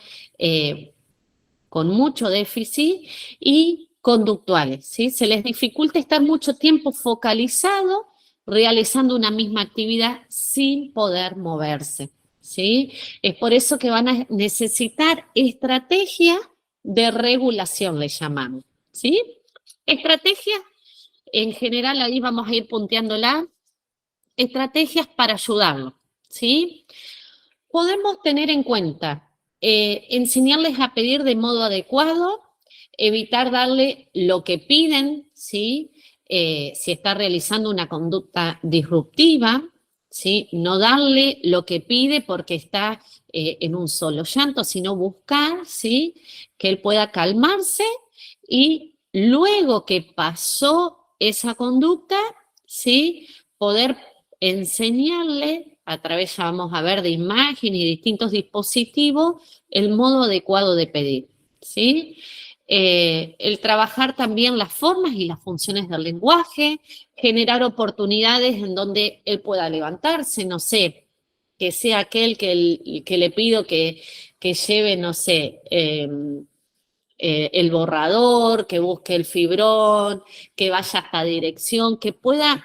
con mucho déficit, y conductuales, ¿sí? Se les dificulta estar mucho tiempo focalizado realizando una misma actividad sin poder moverse, ¿sí? Es por eso que van a necesitar estrategia de regulación, le llamamos, ¿sí? Estrategias, en general, ahí vamos a ir punteándola, estrategias para ayudarlo, ¿sí? Podemos tener en cuenta enseñarles a pedir de modo adecuado, evitar darle lo que piden, ¿sí? Si está realizando una conducta disruptiva, ¿sí? No darle lo que pide porque está en un solo llanto, sino buscar, ¿sí? Que él pueda calmarse y luego que pasó esa conducta, ¿sí? Poder enseñarle a través, ya vamos a ver, de imagen y distintos dispositivos, el modo adecuado de pedir, ¿sí? El trabajar también las formas y las funciones del lenguaje, generar oportunidades en donde él pueda levantarse, no sé, que sea aquel que le pido que lleve, no sé, el borrador, que busque el fibrón, que vaya a esta dirección, que pueda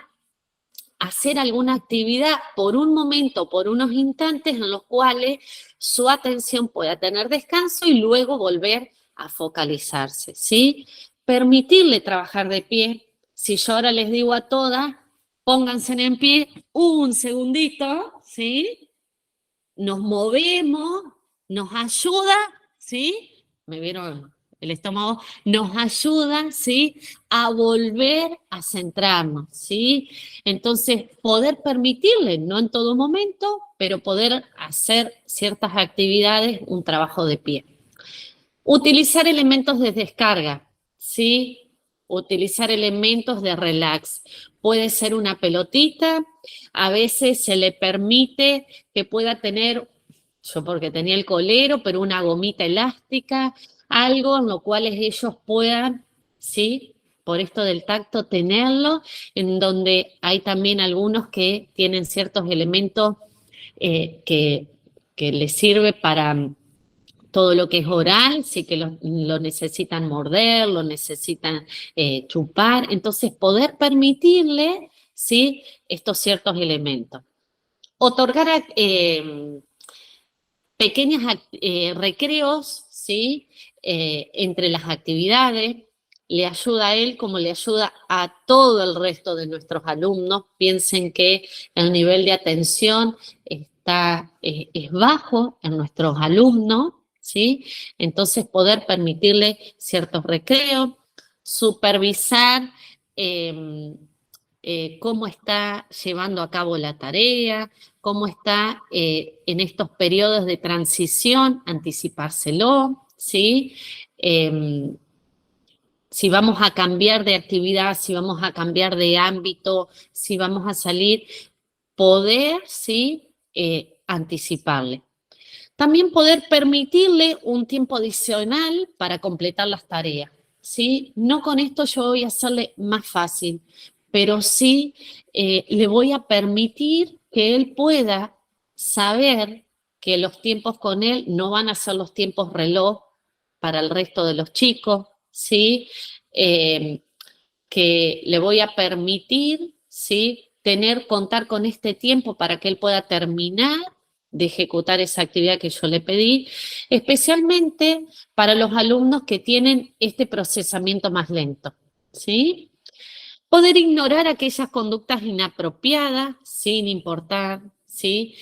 hacer alguna actividad por un momento, por unos instantes en los cuales su atención pueda tener descanso y luego volver a focalizarse, ¿sí? Permitirle trabajar de pie. Si yo ahora les digo a todas, pónganse en pie un segundito, ¿sí? Nos movemos, nos ayuda, ¿sí? Me vieron el estómago, nos ayuda, ¿sí?, a volver a centrarnos, ¿sí? Entonces, poder permitirle, no en todo momento, pero poder hacer ciertas actividades, un trabajo de pie. Utilizar elementos de descarga, ¿sí? Utilizar elementos de relax. Puede ser una pelotita, a veces se le permite que pueda tener, yo porque tenía el colero, pero una gomita elástica, algo en lo cual ellos puedan, ¿sí?, por esto del tacto, tenerlo, en donde hay también algunos que tienen ciertos elementos que les sirve para todo lo que es oral, sí que lo necesitan morder, lo necesitan chupar, entonces poder permitirle, ¿sí?, estos ciertos elementos. Otorgar pequeños recreos, ¿sí?, entre las actividades, le ayuda a él como le ayuda a todo el resto de nuestros alumnos. Piensen que el nivel de atención es bajo en nuestros alumnos, ¿sí? Entonces poder permitirle ciertos recreos, supervisar cómo está llevando a cabo la tarea, cómo está en estos periodos de transición, anticipárselo, ¿sí? Si vamos a cambiar de actividad, si vamos a cambiar de ámbito, si vamos a salir, poder, ¿sí?, anticiparle. También poder permitirle un tiempo adicional para completar las tareas, ¿sí? No con esto yo voy a hacerle más fácil, pero sí le voy a permitir que él pueda saber que los tiempos con él no van a ser los tiempos reloj para el resto de los chicos, ¿sí? Que le voy a permitir, ¿sí?, contar con este tiempo para que él pueda terminar de ejecutar esa actividad que yo le pedí, especialmente para los alumnos que tienen este procesamiento más lento, ¿sí? Poder ignorar aquellas conductas inapropiadas sin importar, ¿sí?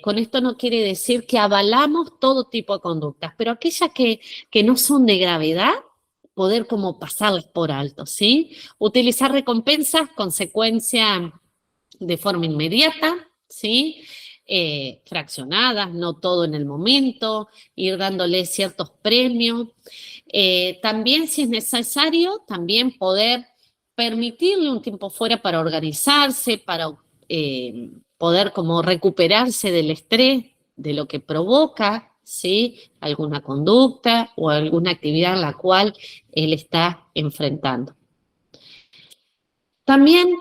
Con esto no quiere decir que avalamos todo tipo de conductas, pero aquellas que no son de gravedad, poder como pasarlas por alto, ¿sí? Utilizar recompensas, consecuencia de forma inmediata, ¿sí? Fraccionadas, no todo en el momento, ir dándole ciertos premios. También, si es necesario, también poder permitirle un tiempo fuera para organizarse, para poder como recuperarse del estrés, de lo que provoca, ¿sí?, alguna conducta o alguna actividad en la cual él está enfrentando. También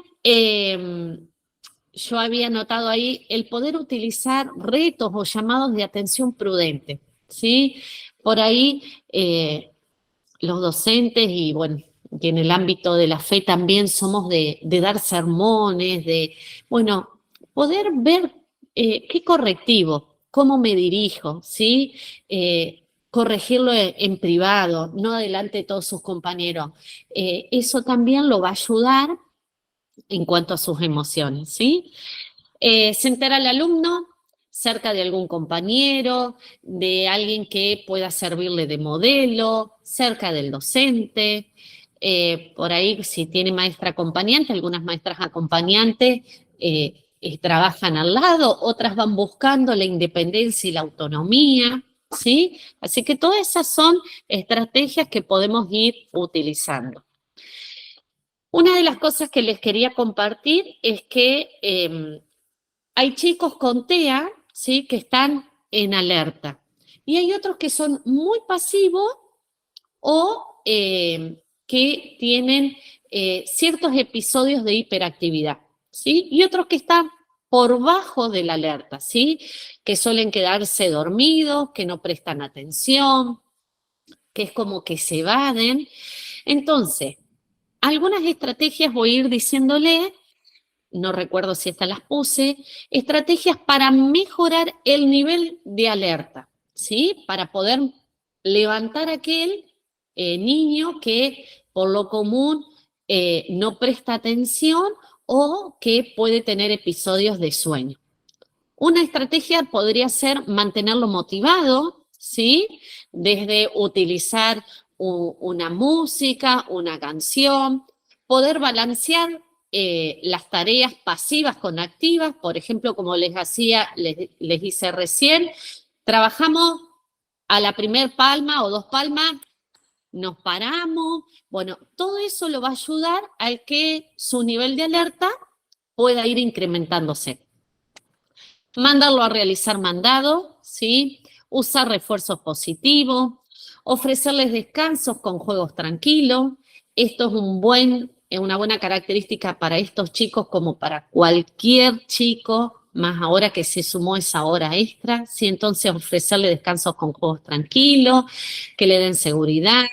yo había notado ahí el poder utilizar retos o llamados de atención prudente, ¿sí? Por ahí los docentes y bueno, que en el ámbito de la fe también somos de dar sermones, de, bueno, poder ver qué correctivo, cómo me dirijo, ¿sí? Corregirlo en privado, no delante de todos sus compañeros. Eso también lo va a ayudar en cuanto a sus emociones, ¿sí? Sentar al alumno cerca de algún compañero, de alguien que pueda servirle de modelo, cerca del docente. Por ahí, si tiene maestra acompañante, algunas maestras acompañantes trabajan al lado, otras van buscando la independencia y la autonomía, ¿sí? Así que todas esas son estrategias que podemos ir utilizando. Una de las cosas que les quería compartir es que hay chicos con TEA, ¿sí?, que están en alerta. Y hay otros que son muy pasivos o que tienen ciertos episodios de hiperactividad, ¿sí? Y otros que están por bajo de la alerta, ¿sí? Que suelen quedarse dormidos, que no prestan atención, que es como que se evaden. Entonces, algunas estrategias voy a ir diciéndole, no recuerdo si estas las puse, estrategias para mejorar el nivel de alerta, ¿sí? Para poder levantar a aquel niño que por lo común no presta atención o que puede tener episodios de sueño. Una estrategia podría ser mantenerlo motivado, ¿sí? Desde utilizar una música, una canción, poder balancear las tareas pasivas con activas, por ejemplo, como les hice recién, trabajamos a la primer palma o 2 palmas, nos paramos, bueno, todo eso lo va a ayudar a que su nivel de alerta pueda ir incrementándose. Mandarlo a realizar mandado, ¿sí? Usar refuerzos positivos, ofrecerles descansos con juegos tranquilos. Esto es una buena característica para estos chicos como para cualquier chico, más ahora que se sumó esa hora extra, ¿sí? Entonces ofrecerle descansos con juegos tranquilos, que le den seguridad,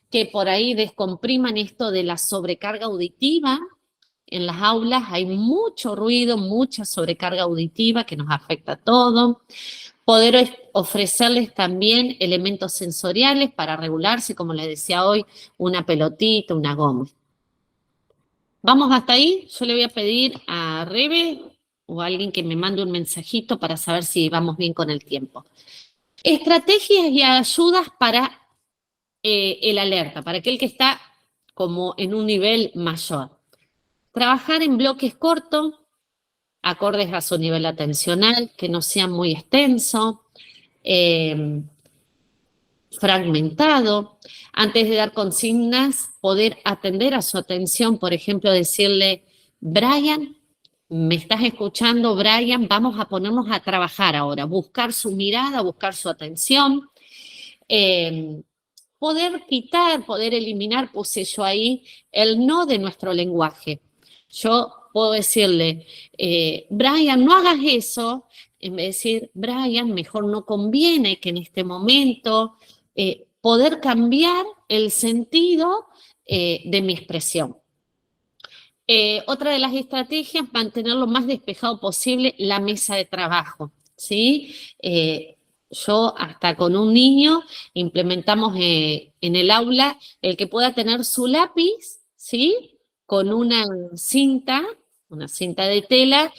que por ahí descompriman esto de la sobrecarga auditiva. En las aulas hay mucho ruido, mucha sobrecarga auditiva que nos afecta a todos. Poder ofrecerles también elementos sensoriales para regularse, como les decía hoy, una pelotita, una goma. ¿Vamos hasta ahí? Yo le voy a pedir a Rebe o a alguien que me mande un mensajito para saber si vamos bien con el tiempo. Estrategias y ayudas para el alerta, para aquel que está como en un nivel mayor. Trabajar en bloques cortos, acordes a su nivel atencional, que no sean muy extensos, fragmentado. Antes de dar consignas, poder atender a su atención, por ejemplo, decirle, Brian, ¿me estás escuchando, Brian? Vamos a ponernos a trabajar ahora, buscar su mirada, buscar su atención. Poder quitar, poder eliminar, puse yo ahí, el no de nuestro lenguaje. Yo puedo decirle, Brian, no hagas eso, en vez de decir, Brian, mejor no conviene que en este momento, poder cambiar el sentido de mi expresión. Otra de las estrategias, mantener lo más despejado posible la mesa de trabajo, ¿sí? Yo hasta con un niño implementamos en el aula el que pueda tener su lápiz, ¿sí? Con una cinta de tela,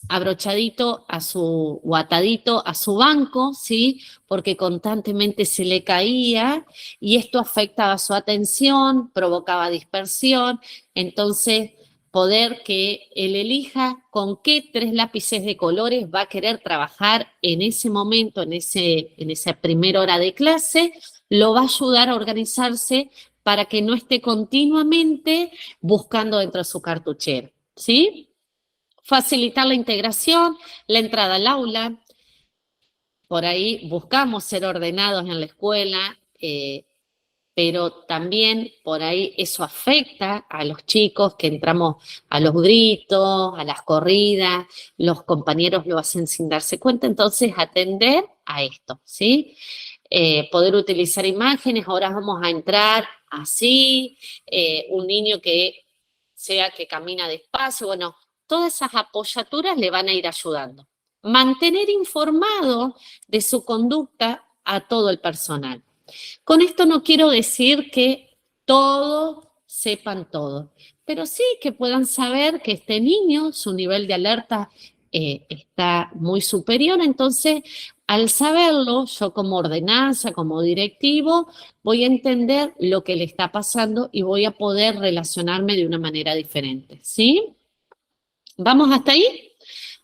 abrochadito o atadito a su banco, ¿sí? Porque constantemente se le caía y esto afectaba su atención, provocaba dispersión. Entonces, poder que él elija con qué 3 lápices de colores va a querer trabajar en ese momento, en esa primera hora de clase, lo va a ayudar a organizarse para que no esté continuamente buscando dentro de su cartuchera, ¿sí? Facilitar la integración, la entrada al aula. Por ahí buscamos ser ordenados en la escuela, pero también por ahí eso afecta a los chicos que entramos a los gritos, a las corridas, los compañeros lo hacen sin darse cuenta, entonces atender a esto, ¿sí? Poder utilizar imágenes, ahora vamos a entrar así, un niño que camina despacio, bueno, todas esas apoyaturas le van a ir ayudando. Mantener informado de su conducta a todo el personal. Con esto no quiero decir que todos sepan todo, pero sí que puedan saber que este niño, su nivel de alerta está muy superior, entonces al saberlo, yo como ordenanza, como directivo, voy a entender lo que le está pasando y voy a poder relacionarme de una manera diferente, ¿sí? ¿Vamos hasta ahí?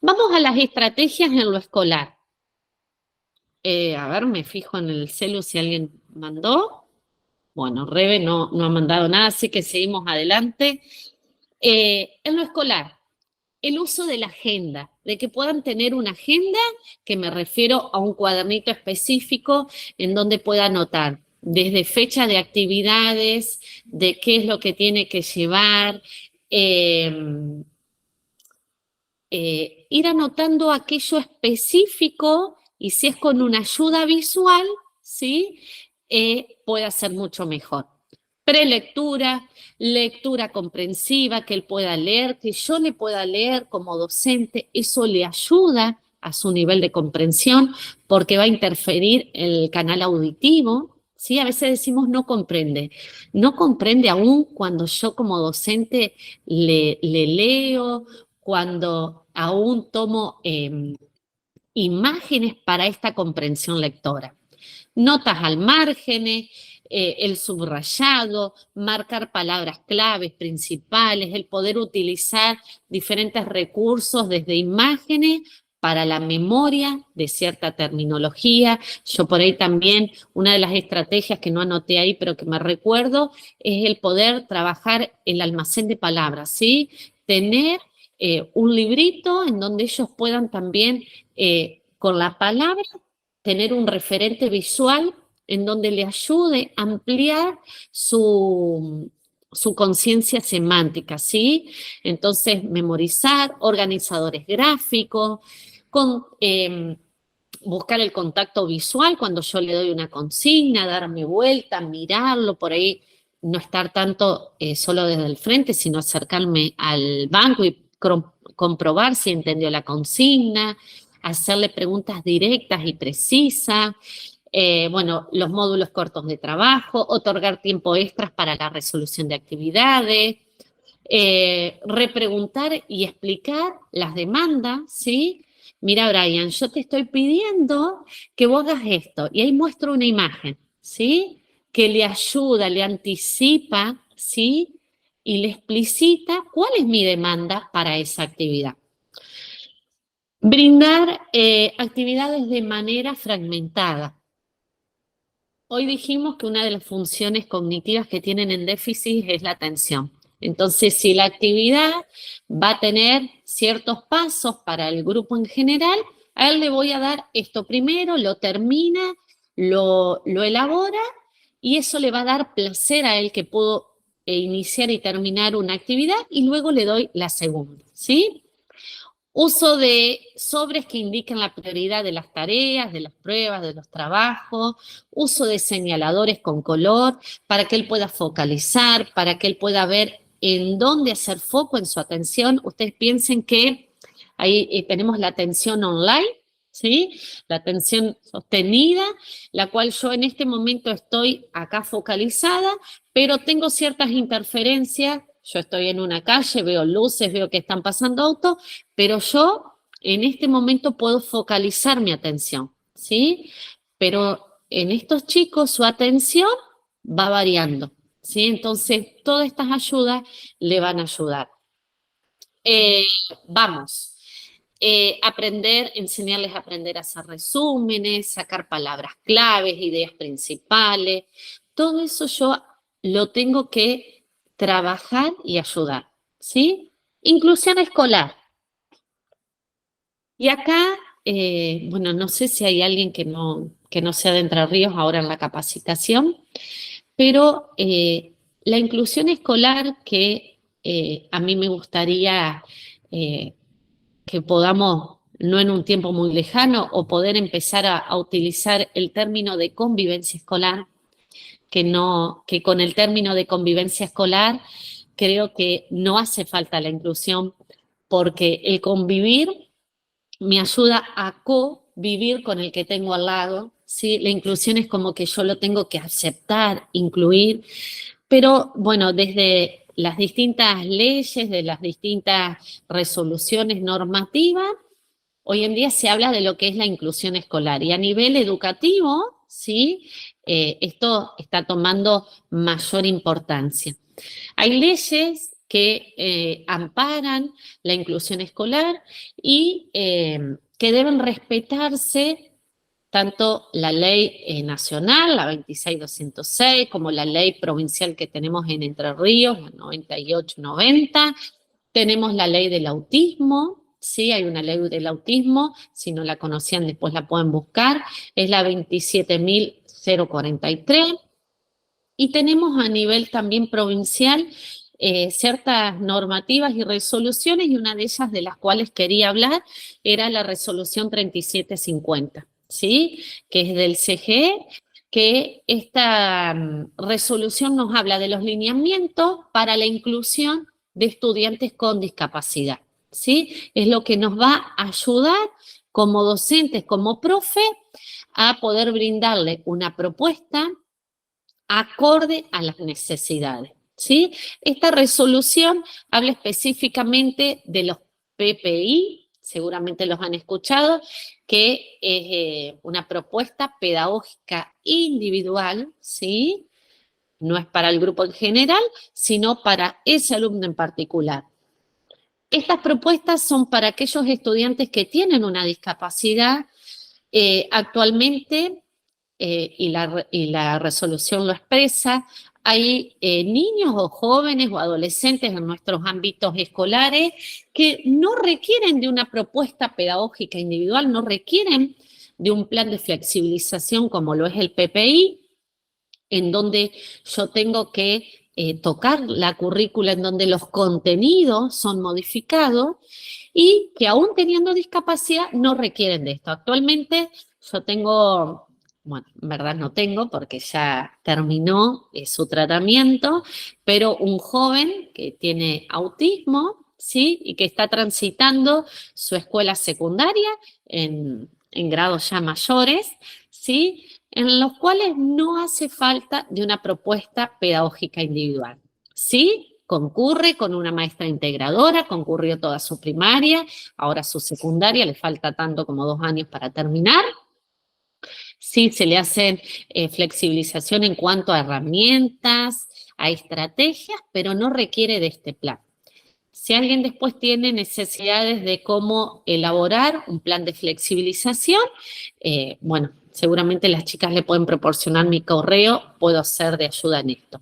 Vamos a las estrategias en lo escolar. A ver, me fijo en el celu si alguien mandó. Bueno, Rebe no ha mandado nada, así que seguimos adelante. En lo escolar, el uso de la agenda, de que puedan tener una agenda, que me refiero a un cuadernito específico en donde pueda anotar desde fecha de actividades, de qué es lo que tiene que llevar, ir anotando aquello específico y si es con una ayuda visual, ¿sí? Puede ser mucho mejor. Prelectura, lectura comprensiva, que él pueda leer, que yo le pueda leer como docente, eso le ayuda a su nivel de comprensión porque va a interferir el canal auditivo, ¿sí? A veces decimos no comprende aún cuando yo como docente le leo, cuando aún tomo imágenes para esta comprensión lectora. Notas al margen, el subrayado, marcar palabras claves principales, el poder utilizar diferentes recursos desde imágenes para la memoria de cierta terminología. Yo por ahí también, una de las estrategias que no anoté ahí, pero que me recuerdo, es el poder trabajar el almacén de palabras, ¿sí? Tener un librito en donde ellos puedan también, con la palabra, tener un referente visual en donde le ayude a ampliar su conciencia semántica, ¿sí? Entonces, memorizar, organizadores gráficos, buscar el contacto visual cuando yo le doy una consigna, darme vuelta, mirarlo, por ahí no estar tanto solo desde el frente, sino acercarme al banco y comprobar si entendió la consigna, hacerle preguntas directas y precisas. Bueno, los módulos cortos de trabajo, otorgar tiempo extras para la resolución de actividades, repreguntar y explicar las demandas, ¿sí? Mira, Brian, yo te estoy pidiendo que vos hagas esto, y ahí muestro una imagen, ¿sí? Que le ayuda, le anticipa, ¿sí? Y le explicita cuál es mi demanda para esa actividad. Brindar actividades de manera fragmentada. Hoy dijimos que una de las funciones cognitivas que tienen en déficit es la atención. Entonces, si la actividad va a tener ciertos pasos para el grupo en general, a él le voy a dar esto primero, lo termina, lo elabora, y eso le va a dar placer a él que pudo iniciar y terminar una actividad, y luego le doy la segunda, ¿sí? Uso de sobres que indican la prioridad de las tareas, de las pruebas, de los trabajos. Uso de señaladores con color para que él pueda focalizar, para que él pueda ver en dónde hacer foco en su atención. Ustedes piensen que ahí tenemos la atención online, ¿sí? La atención sostenida, la cual yo en este momento estoy acá focalizada, pero tengo ciertas interferencias. Yo estoy en una calle, veo luces, veo que están pasando autos, pero yo en este momento puedo focalizar mi atención, ¿sí? Pero en estos chicos su atención va variando, ¿sí? Entonces, todas estas ayudas le van a ayudar. Vamos. Enseñarles a aprender a hacer resúmenes, sacar palabras claves, ideas principales. Todo eso yo lo tengo que trabajar y ayudar, ¿sí? Inclusión escolar. Y acá, bueno, no sé si hay alguien que no sea de Entre Ríos ahora en la capacitación, pero la inclusión escolar que a mí me gustaría que podamos, no en un tiempo muy lejano, o poder empezar a utilizar el término de convivencia escolar, que con el término de convivencia escolar creo que no hace falta la inclusión, porque el convivir me ayuda a co-vivir con el que tengo al lado, ¿sí? La inclusión es como que yo lo tengo que aceptar, incluir, pero bueno, desde las distintas leyes, de las distintas resoluciones normativas, hoy en día se habla de lo que es la inclusión escolar, y a nivel educativo, ¿sí? Esto está tomando mayor importancia. Hay leyes que amparan la inclusión escolar y que deben respetarse tanto la ley nacional, la 26206, como la ley provincial que tenemos en Entre Ríos, la 9890. Tenemos la ley del autismo, sí, hay una ley del autismo, si no la conocían después la pueden buscar, es la 27043. Y tenemos a nivel también provincial ciertas normativas y resoluciones, y una de ellas de las cuales quería hablar era la resolución 3750, ¿sí? Que es del CGE, que esta resolución nos habla de los lineamientos para la inclusión de estudiantes con discapacidad, ¿sí? Es lo que nos va a ayudar como docentes, como profe, a poder brindarle una propuesta acorde a las necesidades, ¿sí? Esta resolución habla específicamente de los PPI, seguramente los han escuchado, que es una propuesta pedagógica individual, ¿sí? no es para el grupo en general, sino para ese alumno en particular. Estas propuestas son para aquellos estudiantes que tienen una discapacidad. Actualmente, y la resolución lo expresa, hay niños o jóvenes o adolescentes en nuestros ámbitos escolares que no requieren de una propuesta pedagógica individual, no requieren de un plan de flexibilización como lo es el PPI, en donde yo tengo que tocar la currícula, en donde los contenidos son modificados y que aún teniendo discapacidad no requieren de esto. Actualmente yo tengo, bueno, en verdad no tengo porque ya terminó su tratamiento, pero un joven que tiene autismo, ¿sí? Y que está transitando su escuela secundaria en grados ya mayores, ¿sí? En los cuales no hace falta de una propuesta pedagógica individual. Sí, concurre con una maestra integradora, concurrió toda su primaria, ahora su secundaria, le falta tanto como 2 años para terminar. Sí, se le hace flexibilización en cuanto a herramientas, a estrategias, pero no requiere de este plan. Si alguien después tiene necesidades de cómo elaborar un plan de flexibilización, bueno, seguramente las chicas le pueden proporcionar mi correo, puedo ser de ayuda en esto.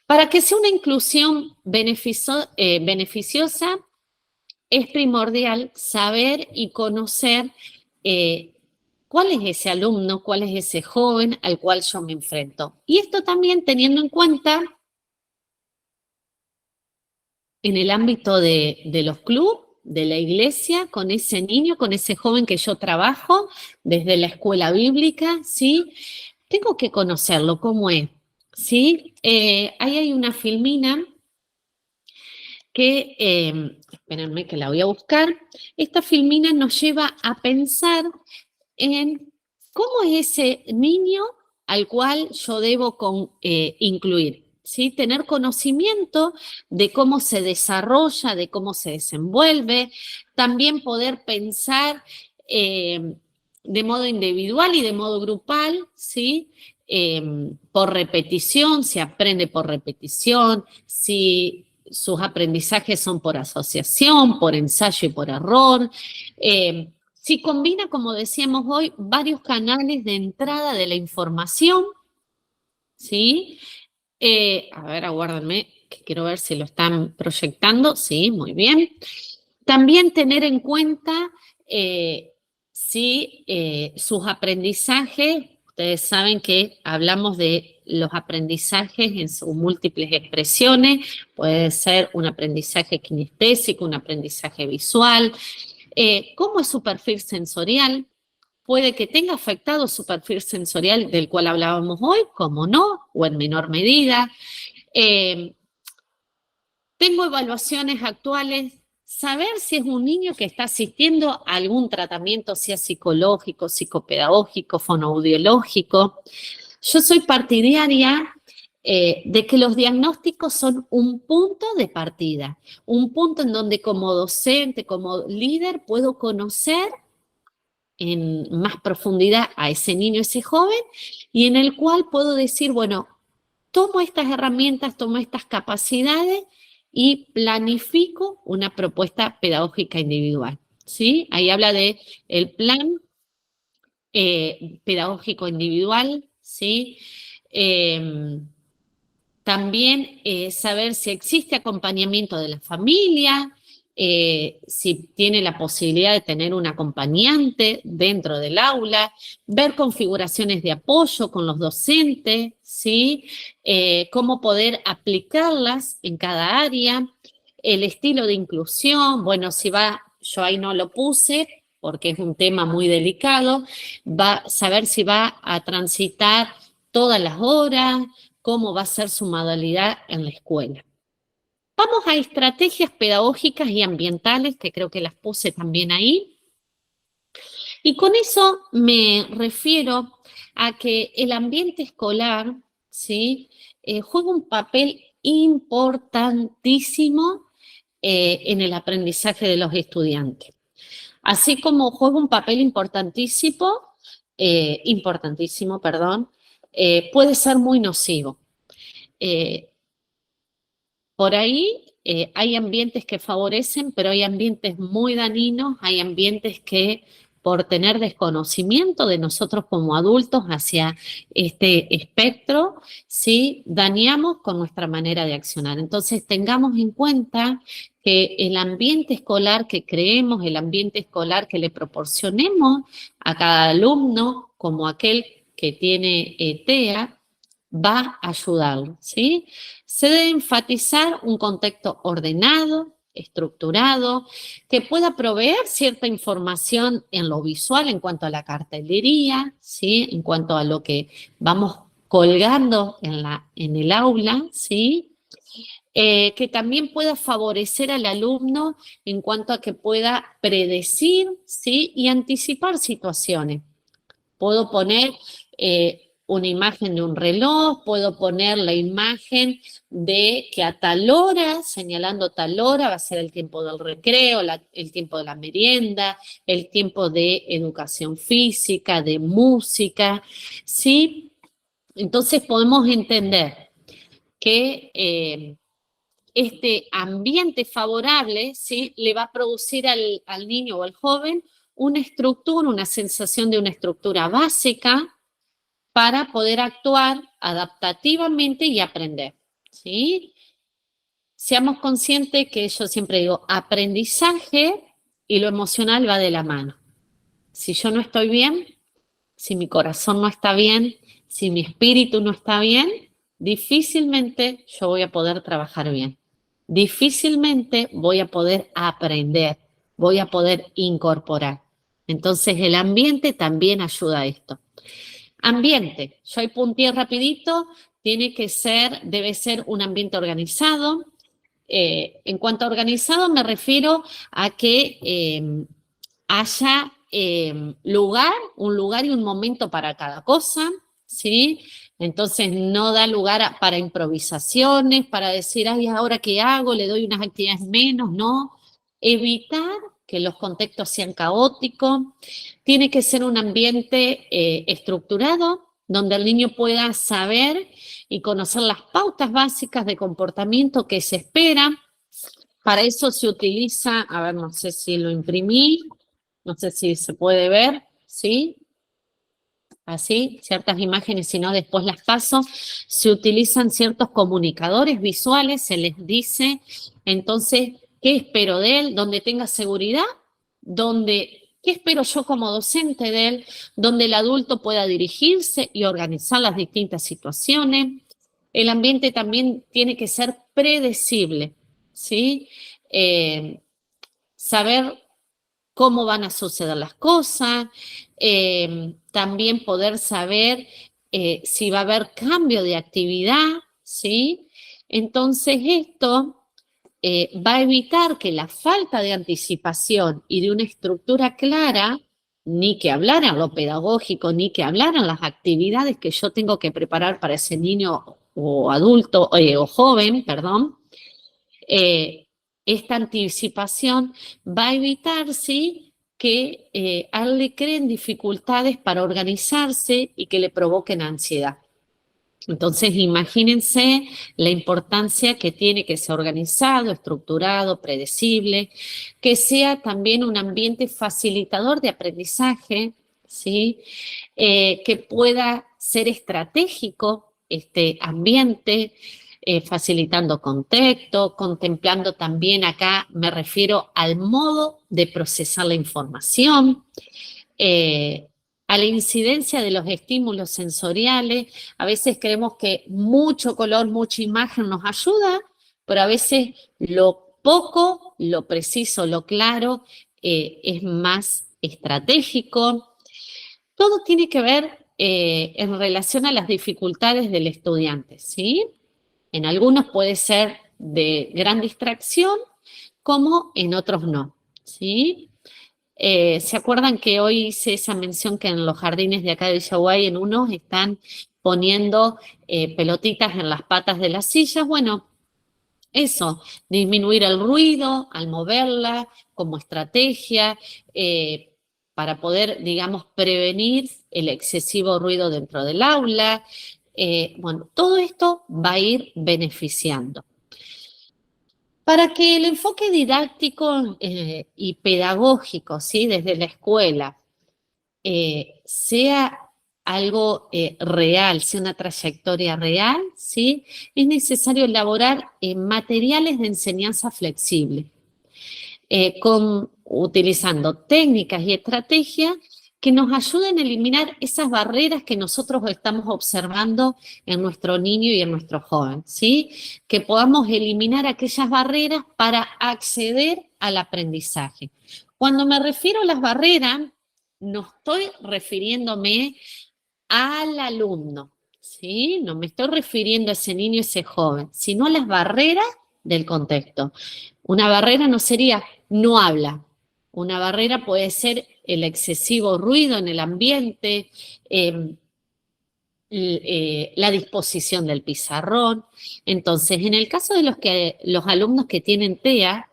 Para que sea una inclusión beneficiosa, es primordial saber y conocer cuál es ese alumno, cuál es ese joven al cual yo me enfrento. Y esto también teniendo en cuenta en el ámbito de los clubes, de la iglesia, con ese niño, con ese joven que yo trabajo, desde la escuela bíblica, ¿sí? Tengo que conocerlo, cómo es, ¿sí? Ahí hay una filmina que, espérenme que la voy a buscar, esta filmina nos lleva a pensar en cómo es ese niño al cual yo debo incluir. ¿Sí? Tener conocimiento de cómo se desarrolla, de cómo se desenvuelve, también poder pensar de modo individual y de modo grupal, ¿sí? Por repetición, si aprende por repetición, si sus aprendizajes son por asociación, por ensayo y por error, si combina, como decíamos hoy, varios canales de entrada de la información, ¿sí? A ver, aguárdenme, que quiero ver si lo están proyectando. Sí, muy bien. También tener en cuenta sus aprendizajes. Ustedes saben que hablamos de los aprendizajes en sus múltiples expresiones. Puede ser un aprendizaje kinestésico, un aprendizaje visual. ¿Cómo es su perfil sensorial? Puede que tenga afectado su perfil sensorial del cual hablábamos hoy, como no, o en menor medida. Tengo evaluaciones actuales, saber si es un niño que está asistiendo a algún tratamiento, sea psicológico, psicopedagógico, fonoaudiológico. Yo soy partidaria de que los diagnósticos son un punto de partida, un punto en donde como docente, como líder, puedo conocer en más profundidad a ese niño, ese joven, y en el cual puedo decir, bueno, tomo estas herramientas, tomo estas capacidades y planifico una propuesta pedagógica individual, ¿sí? Ahí habla de el plan pedagógico individual, ¿sí? También saber si existe acompañamiento de la familia, si tiene la posibilidad de tener un acompañante dentro del aula, ver configuraciones de apoyo con los docentes, ¿sí? Cómo poder aplicarlas en cada área, el estilo de inclusión, bueno, si va, yo ahí no lo puse porque es un tema muy delicado, va a saber si va a transitar todas las horas, cómo va a ser su modalidad en la escuela. Vamos a estrategias pedagógicas y ambientales, que creo que las puse también ahí. Y con eso me refiero a que el ambiente escolar, ¿sí? Juega un papel importantísimo en el aprendizaje de los estudiantes. Así como juega un papel importantísimo, puede ser muy nocivo. Por ahí hay ambientes que favorecen, pero hay ambientes muy dañinos, hay ambientes que por tener desconocimiento de nosotros como adultos hacia este espectro, ¿sí? Dañamos con nuestra manera de accionar. Entonces tengamos en cuenta que el ambiente escolar que creemos, el ambiente escolar que le proporcionemos a cada alumno, como aquel que tiene TEA, va a ayudarlo, ¿sí? Se debe enfatizar un contexto ordenado, estructurado, que pueda proveer cierta información en lo visual en cuanto a la cartelería, ¿sí? En cuanto a lo que vamos colgando en el aula, ¿sí? Que también pueda favorecer al alumno en cuanto a que pueda predecir, ¿sí? Y anticipar situaciones. Puedo poner una imagen de un reloj, puedo poner la imagen de que a tal hora, señalando tal hora, va a ser el tiempo del recreo, el tiempo de la merienda, el tiempo de educación física, de música, ¿sí? Entonces podemos entender que este ambiente favorable, ¿sí? Le va a producir al niño o al joven una estructura, una sensación de una estructura básica para poder actuar adaptativamente y aprender, ¿sí? Seamos conscientes que yo siempre digo, aprendizaje y lo emocional va de la mano. Si yo no estoy bien, si mi corazón no está bien, si mi espíritu no está bien, difícilmente yo voy a poder trabajar bien. Difícilmente voy a poder aprender, voy a poder incorporar. Entonces el ambiente también ayuda a esto. Ambiente, yo ahí punteé rapidito, debe ser un ambiente organizado. En cuanto a organizado me refiero a que haya un lugar y un momento para cada cosa, ¿sí? Entonces no da lugar para improvisaciones, para decir, ay, ¿ahora qué hago? Le doy unas actividades menos, no. Evitar que los contextos sean caóticos. Tiene que ser un ambiente estructurado, donde el niño pueda saber y conocer las pautas básicas de comportamiento que se espera. Para eso se utiliza, a ver, no sé si lo imprimí, no sé si se puede ver, ¿sí? Así, ciertas imágenes, si no después las paso. Se utilizan ciertos comunicadores visuales, se les dice, entonces, ¿qué espero de él? Donde tenga seguridad, ¿qué espero yo como docente de él? Donde el adulto pueda dirigirse y organizar las distintas situaciones. El ambiente también tiene que ser predecible, ¿sí? Saber cómo van a suceder las cosas, también poder saber si va a haber cambio de actividad, ¿sí? Entonces esto va a evitar que la falta de anticipación y de una estructura clara, ni que hablar en lo pedagógico, ni que hablar en las actividades que yo tengo que preparar para ese niño o adulto, o joven, perdón, esta anticipación va a evitar, ¿sí?, que a él le creen dificultades para organizarse y que le provoquen ansiedad. Entonces, imagínense la importancia que tiene que ser organizado, estructurado, predecible, que sea también un ambiente facilitador de aprendizaje, ¿sí? Que pueda ser estratégico este ambiente, facilitando contexto, contemplando también acá, me refiero al modo de procesar la información, a la incidencia de los estímulos sensoriales. A veces creemos que mucho color, mucha imagen nos ayuda, pero a veces lo poco, lo preciso, lo claro es más estratégico. Todo tiene que ver en relación a las dificultades del estudiante, ¿sí? En algunos puede ser de gran distracción, como en otros no, ¿sí? ¿Se acuerdan que hoy hice esa mención que en los jardines de acá de Villaguay en unos están poniendo pelotitas en las patas de las sillas? Bueno, eso, disminuir el ruido al moverla como estrategia para poder, digamos, prevenir el excesivo ruido dentro del aula. Bueno, todo esto va a ir beneficiando. Para que el enfoque didáctico y pedagógico, ¿sí?, desde la escuela, sea algo real, sea una trayectoria real, ¿sí?, es necesario elaborar materiales de enseñanza flexible, utilizando técnicas y estrategias que nos ayuden a eliminar esas barreras que nosotros estamos observando en nuestro niño y en nuestro joven, ¿sí? Que podamos eliminar aquellas barreras para acceder al aprendizaje. Cuando me refiero a las barreras, no estoy refiriéndome al alumno, ¿sí? No me estoy refiriendo a ese niño, ese joven, sino a las barreras del contexto. Una barrera no sería no habla. Una barrera puede ser el excesivo ruido en el ambiente, la disposición del pizarrón. Entonces, en el caso de los alumnos que tienen TEA,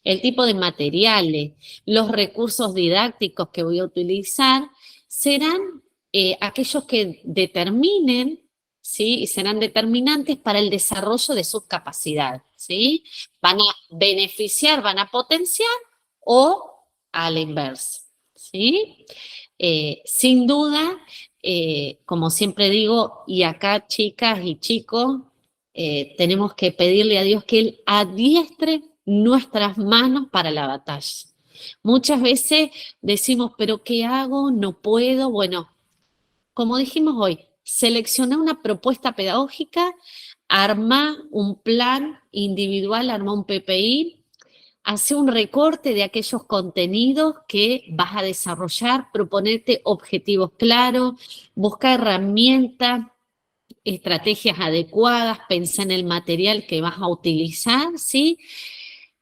el tipo de materiales, los recursos didácticos que voy a utilizar serán aquellos que determinen, ¿sí?, y serán determinantes para el desarrollo de sus capacidades, ¿sí? Van a beneficiar, van a potenciar o a la inversa, ¿sí? Sin duda, como siempre digo, y acá chicas y chicos, tenemos que pedirle a Dios que Él adiestre nuestras manos para la batalla. Muchas veces decimos, ¿pero qué hago? No puedo. Bueno, como dijimos hoy, selecciona una propuesta pedagógica, arma un plan individual, arma un PPI, hace un recorte de aquellos contenidos que vas a desarrollar, proponerte objetivos claros, busca herramientas, estrategias adecuadas, pensá en el material que vas a utilizar, ¿sí?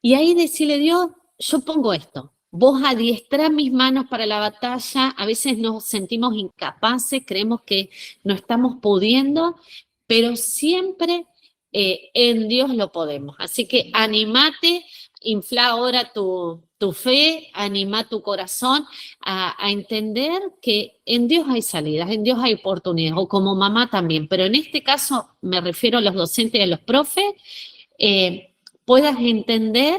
Y ahí decirle, Dios, yo pongo esto. Vos adiestrás mis manos para la batalla, a veces nos sentimos incapaces, creemos que no estamos pudiendo, pero siempre en Dios lo podemos. Así que animate, infla ahora tu fe, anima tu corazón a entender que en Dios hay salidas, en Dios hay oportunidades, o como mamá también, pero en este caso me refiero a los docentes y a los profes, puedas entender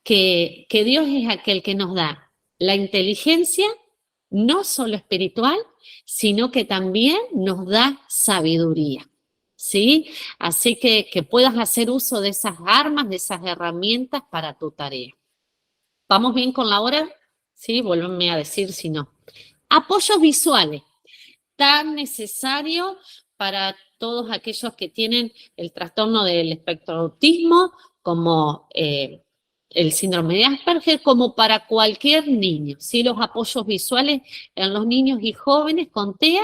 que Dios es aquel que nos da la inteligencia, no solo espiritual, sino que también nos da sabiduría, ¿sí? Así que puedas hacer uso de esas armas, de esas herramientas para tu tarea. ¿Vamos bien con la hora? Sí, vuélveme a decir si no. Apoyos visuales, tan necesario para todos aquellos que tienen el trastorno del espectro autismo, como el síndrome de Asperger, como para cualquier niño, ¿sí? Los apoyos visuales en los niños y jóvenes con TEA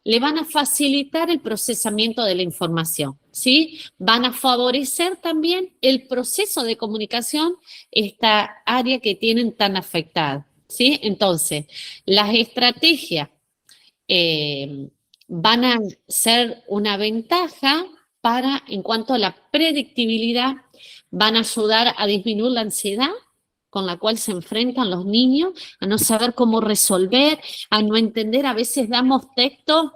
le van a facilitar el procesamiento de la información, ¿sí? Van a favorecer también el proceso de comunicación, esta área que tienen tan afectada, ¿sí? Entonces, las estrategias van a ser una ventaja en cuanto a la predictibilidad, van a ayudar a disminuir la ansiedad con la cual se enfrentan los niños, a no saber cómo resolver, a no entender. A veces damos textos,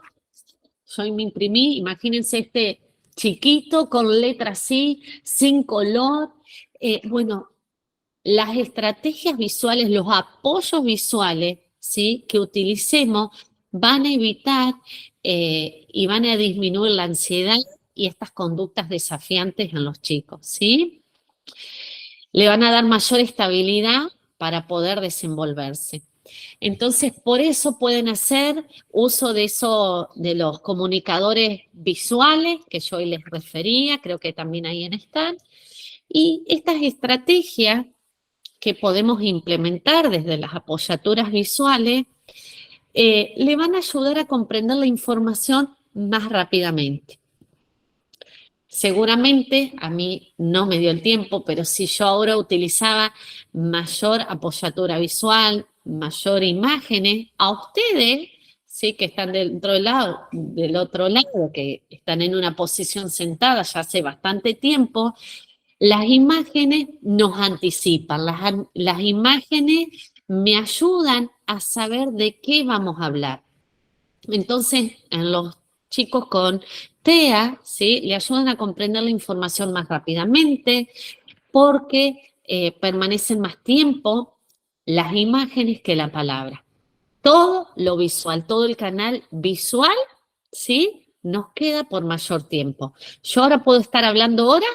yo me imprimí, imagínense este chiquito con letras así, sin color. Bueno, las estrategias visuales, los apoyos visuales, ¿sí?, que utilicemos van a evitar y van a disminuir la ansiedad y estas conductas desafiantes en los chicos, ¿sí? Le van a dar mayor estabilidad para poder desenvolverse. Entonces, por eso pueden hacer uso de los comunicadores visuales, que yo hoy les refería, creo que también ahí están, y estas estrategias que podemos implementar desde las apoyaturas visuales, le van a ayudar a comprender la información más rápidamente. Seguramente, a mí no me dio el tiempo, pero si yo ahora utilizaba mayor apoyatura visual, mayor imágenes, a ustedes, ¿sí?, que están del otro lado, que están en una posición sentada ya hace bastante tiempo, las imágenes nos anticipan, las imágenes me ayudan a saber de qué vamos a hablar. Entonces, en los chicos con TEA, ¿sí? Le ayudan a comprender la información más rápidamente porque permanecen más tiempo las imágenes que la palabra. Todo lo visual, todo el canal visual, ¿sí? Nos queda por mayor tiempo. Yo ahora puedo estar hablando horas,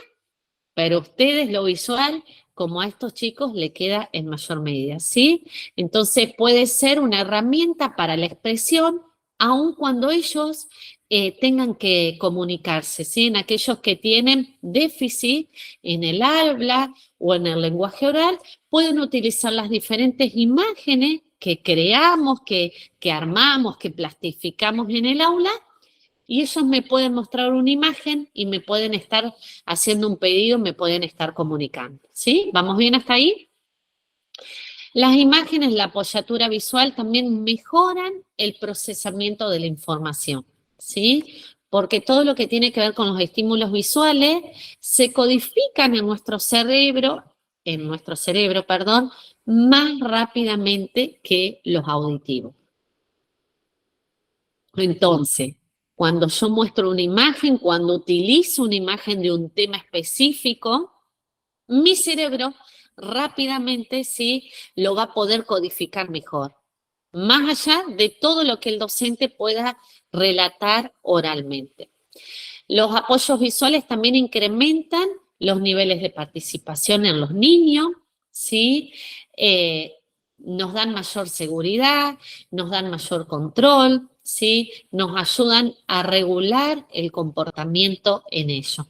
pero a ustedes lo visual, como a estos chicos, le queda en mayor medida, ¿sí? Entonces puede ser una herramienta para la expresión, aun cuando ellos tengan que comunicarse, ¿sí? En aquellos que tienen déficit en el habla o en el lenguaje oral, pueden utilizar las diferentes imágenes que creamos, que armamos, que plastificamos en el aula, y ellos me pueden mostrar una imagen y me pueden estar haciendo un pedido, me pueden estar comunicando, ¿sí? ¿Vamos bien hasta ahí? Las imágenes, la apoyatura visual también mejoran el procesamiento de la información, ¿sí? Porque todo lo que tiene que ver con los estímulos visuales se codifican en nuestro cerebro, perdón, más rápidamente que los auditivos. Entonces, cuando yo muestro una imagen, cuando utilizo una imagen de un tema específico, mi cerebro rápidamente sí lo va a poder codificar mejor, más allá de todo lo que el docente pueda relatar oralmente. Los apoyos visuales también incrementan los niveles de participación en los niños, ¿sí? Nos dan mayor seguridad, nos dan mayor control, ¿sí? Nos ayudan a regular el comportamiento en ello.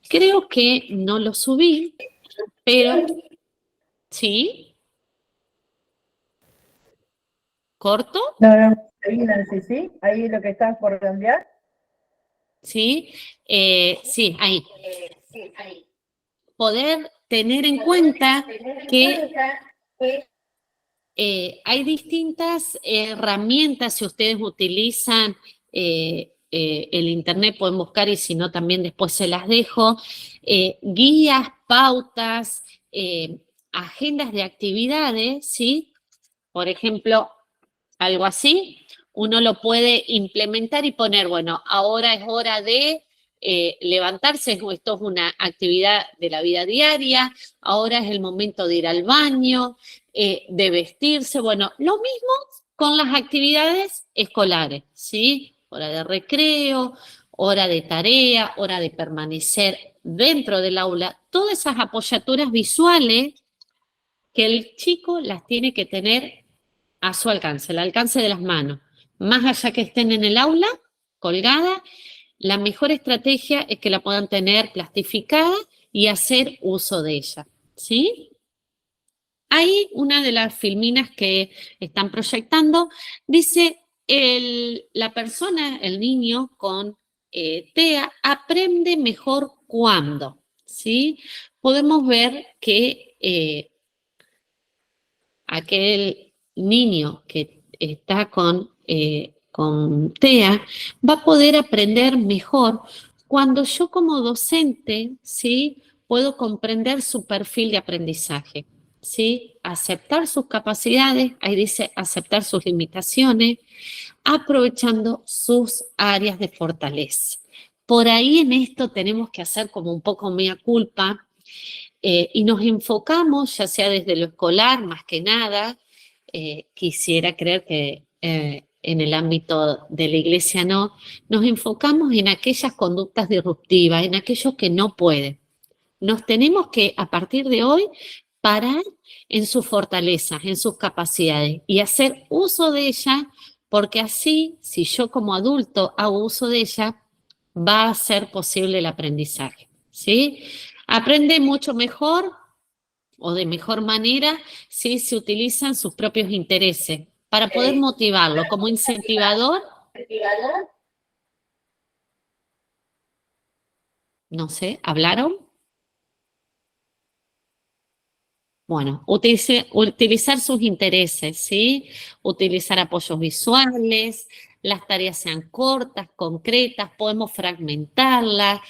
Creo que no lo subí, pero ¿sí? ¿Corto? No, ahí, Nancy, ¿sí? Ahí lo que estás por cambiar. ¿Sí? Sí, ahí. Poder tener en cuenta que hay distintas herramientas. Si ustedes utilizan el internet, pueden buscar, y si no, también después se las dejo. Guías, pautas, agendas de actividades, ¿sí? Por ejemplo, algo así, uno lo puede implementar y poner, bueno, ahora es hora de levantarse, esto es una actividad de la vida diaria, ahora es el momento de ir al baño, de vestirse, bueno, lo mismo con las actividades escolares, ¿sí? Hora de recreo, hora de tarea, hora de permanecer dentro del aula, todas esas apoyaturas visuales que el chico las tiene que tener a su alcance, al alcance de las manos. Más allá que estén en el aula, colgada, la mejor estrategia es que la puedan tener plastificada y hacer uso de ella, ¿sí? Ahí una de las filminas que están proyectando dice, la persona, el niño con TEA, aprende mejor cuando, ¿sí? Podemos ver que aquel niño que está con TEA va a poder aprender mejor cuando yo como docente, ¿sí? Puedo comprender su perfil de aprendizaje, ¿sí? Aceptar sus capacidades, ahí dice aceptar sus limitaciones, aprovechando sus áreas de fortaleza. Por ahí en esto tenemos que hacer como un poco mea culpa, y nos enfocamos, ya sea desde lo escolar más que nada, quisiera creer que en el ámbito de la iglesia no, nos enfocamos en aquellas conductas disruptivas, en aquellos que no pueden. Nos tenemos que, a partir de hoy, parar en sus fortalezas, en sus capacidades y hacer uso de ellas, porque así, si yo como adulto hago uso de ella, va a ser posible el aprendizaje, ¿sí? Aprende mucho mejor o de mejor manera si se utilizan sus propios intereses para poder motivarlo como incentivador. No sé, ¿hablaron? Bueno, utilizar sus intereses, ¿sí? Utilizar apoyos visuales, las tareas sean cortas, concretas, podemos fragmentarlas.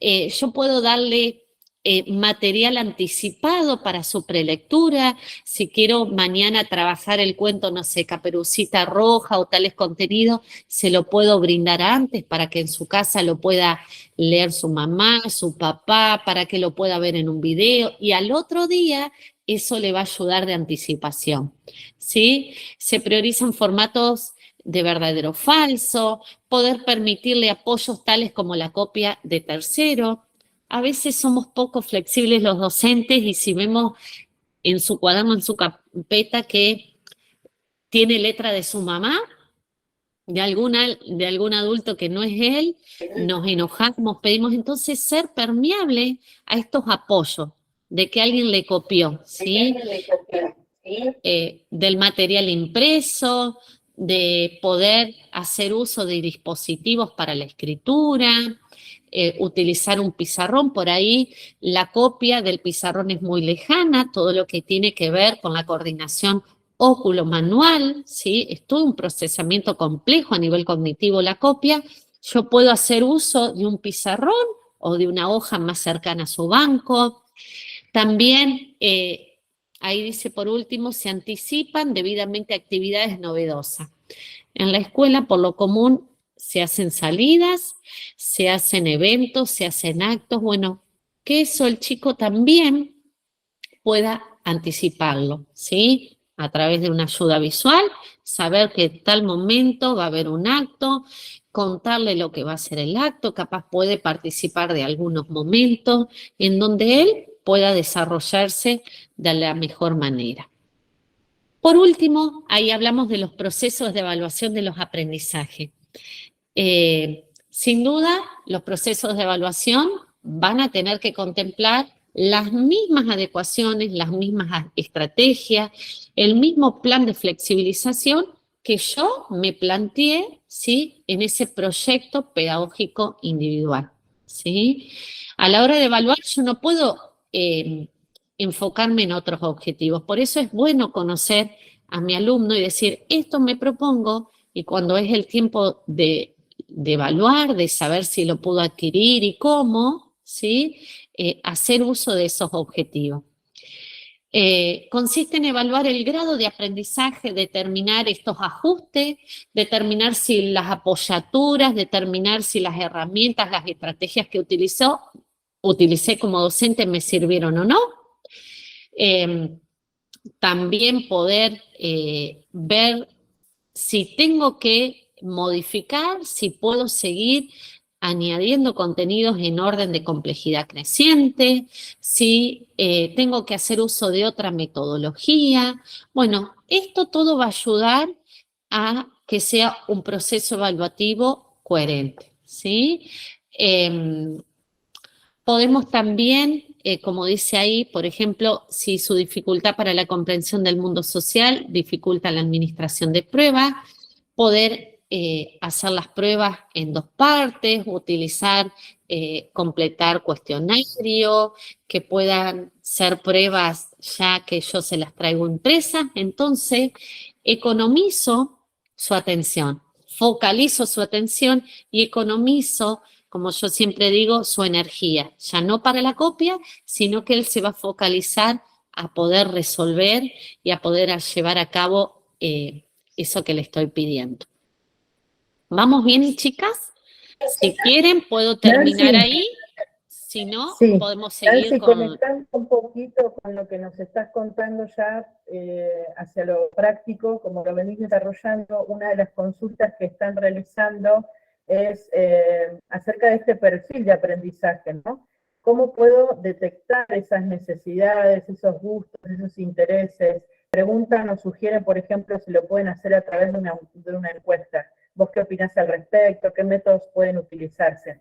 Yo puedo darle material anticipado para su prelectura. Si quiero mañana trabajar el cuento, no sé, Caperucita Roja o tales contenidos, se lo puedo brindar antes para que en su casa lo pueda leer su mamá, su papá, para que lo pueda ver en un video, y al otro día eso le va a ayudar de anticipación, ¿sí? Se priorizan formatos de verdadero o falso, poder permitirle apoyos tales como la copia de tercero. A veces somos poco flexibles los docentes, y si vemos en su cuaderno, en su carpeta, que tiene letra de su mamá, de algún adulto que no es él, nos enojamos, pedimos. Entonces ser permeable a estos apoyos de que alguien le copió, ¿sí? Del material impreso, de poder hacer uso de dispositivos para la escritura, utilizar un pizarrón. Por ahí la copia del pizarrón es muy lejana, todo lo que tiene que ver con la coordinación óculo-manual, ¿sí? Es todo un procesamiento complejo a nivel cognitivo la copia. Yo puedo hacer uso de un pizarrón o de una hoja más cercana a su banco. También, ahí dice por último, se anticipan debidamente actividades novedosas. En la escuela, por lo común, se hacen salidas, se hacen eventos, se hacen actos. Bueno, que eso el chico también pueda anticiparlo, ¿sí? A través de una ayuda visual, saber que en tal momento va a haber un acto, contarle lo que va a ser el acto, capaz puede participar de algunos momentos en donde él pueda desarrollarse de la mejor manera. Por último, ahí hablamos de los procesos de evaluación de los aprendizajes. Sin duda, los procesos de evaluación van a tener que contemplar las mismas adecuaciones, las mismas estrategias, el mismo plan de flexibilización que yo me planteé, ¿sí?, en ese proyecto pedagógico individual, ¿sí? A la hora de evaluar, yo no puedo enfocarme en otros objetivos. Por eso es bueno conocer a mi alumno y decir, esto me propongo, y cuando es el tiempo de evaluar, de saber si lo pudo adquirir y cómo, ¿sí?, hacer uso de esos objetivos. Consiste en evaluar el grado de aprendizaje, determinar estos ajustes, determinar si las apoyaturas, determinar si las herramientas, las estrategias que utilicé como docente me sirvieron o no. También poder ver si tengo que modificar, si puedo seguir añadiendo contenidos en orden de complejidad creciente, si tengo que hacer uso de otra metodología. Bueno, esto todo va a ayudar a que sea un proceso evaluativo coherente, ¿sí? Podemos también, como dice ahí, por ejemplo, si su dificultad para la comprensión del mundo social dificulta la administración de pruebas, poder hacer las pruebas en 2 partes, utilizar, completar cuestionario, que puedan ser pruebas ya que yo se las traigo impresas. Entonces, economizo su atención, focalizo su atención y economizo, como yo siempre digo, su energía, ya no para la copia, sino que él se va a focalizar a poder resolver y a poder llevar a cabo eso que le estoy pidiendo. ¿Vamos bien, chicas? Si quieren, puedo terminar ahí. Si no, Sí, podemos seguir con... conectando un poquito con lo que nos estás contando ya hacia lo práctico, como lo venís desarrollando, una de las consultas que están realizando es acerca de este perfil de aprendizaje, ¿no? ¿Cómo puedo detectar esas necesidades, esos gustos, esos intereses? Preguntan o sugieren, por ejemplo, si lo pueden hacer a través de una encuesta. ¿Vos qué opinás al respecto? ¿Qué métodos pueden utilizarse?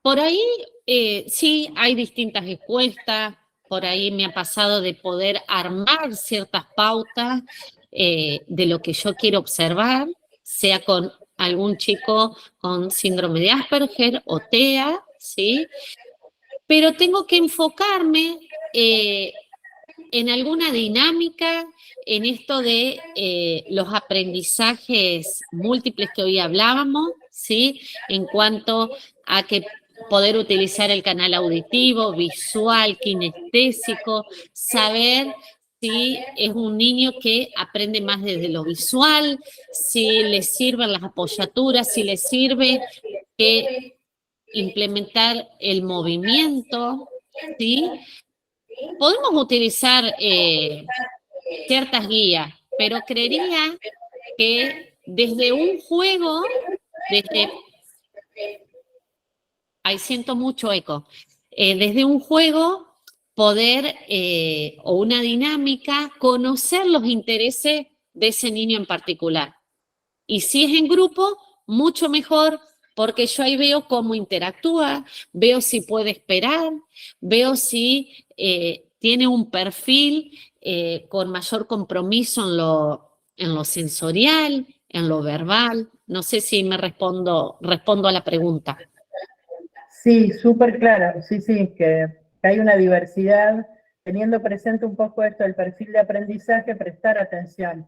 Por ahí sí hay distintas encuestas, por ahí me ha pasado de poder armar ciertas pautas de lo que yo quiero observar, sea con algún chico con síndrome de Asperger o TEA, ¿sí? Pero tengo que enfocarme en alguna dinámica, en esto de los aprendizajes múltiples que hoy hablábamos, ¿sí? En cuanto a que poder utilizar el canal auditivo, visual, kinestésico, saber si es un niño que aprende más desde lo visual, si le sirven las apoyaturas, si le sirve que implementar el movimiento, ¿sí? Podemos utilizar ciertas guías, pero creería que desde un juego, ahí siento mucho eco, desde un juego poder, o una dinámica, conocer los intereses de ese niño en particular. Y si es en grupo, mucho mejor, porque yo ahí veo cómo interactúa, veo si puede esperar, veo si tiene un perfil con mayor compromiso en lo sensorial, en lo verbal. No sé si me respondo a la pregunta. Sí, súper claro, sí, que hay una diversidad, teniendo presente un poco esto del perfil de aprendizaje, prestar atención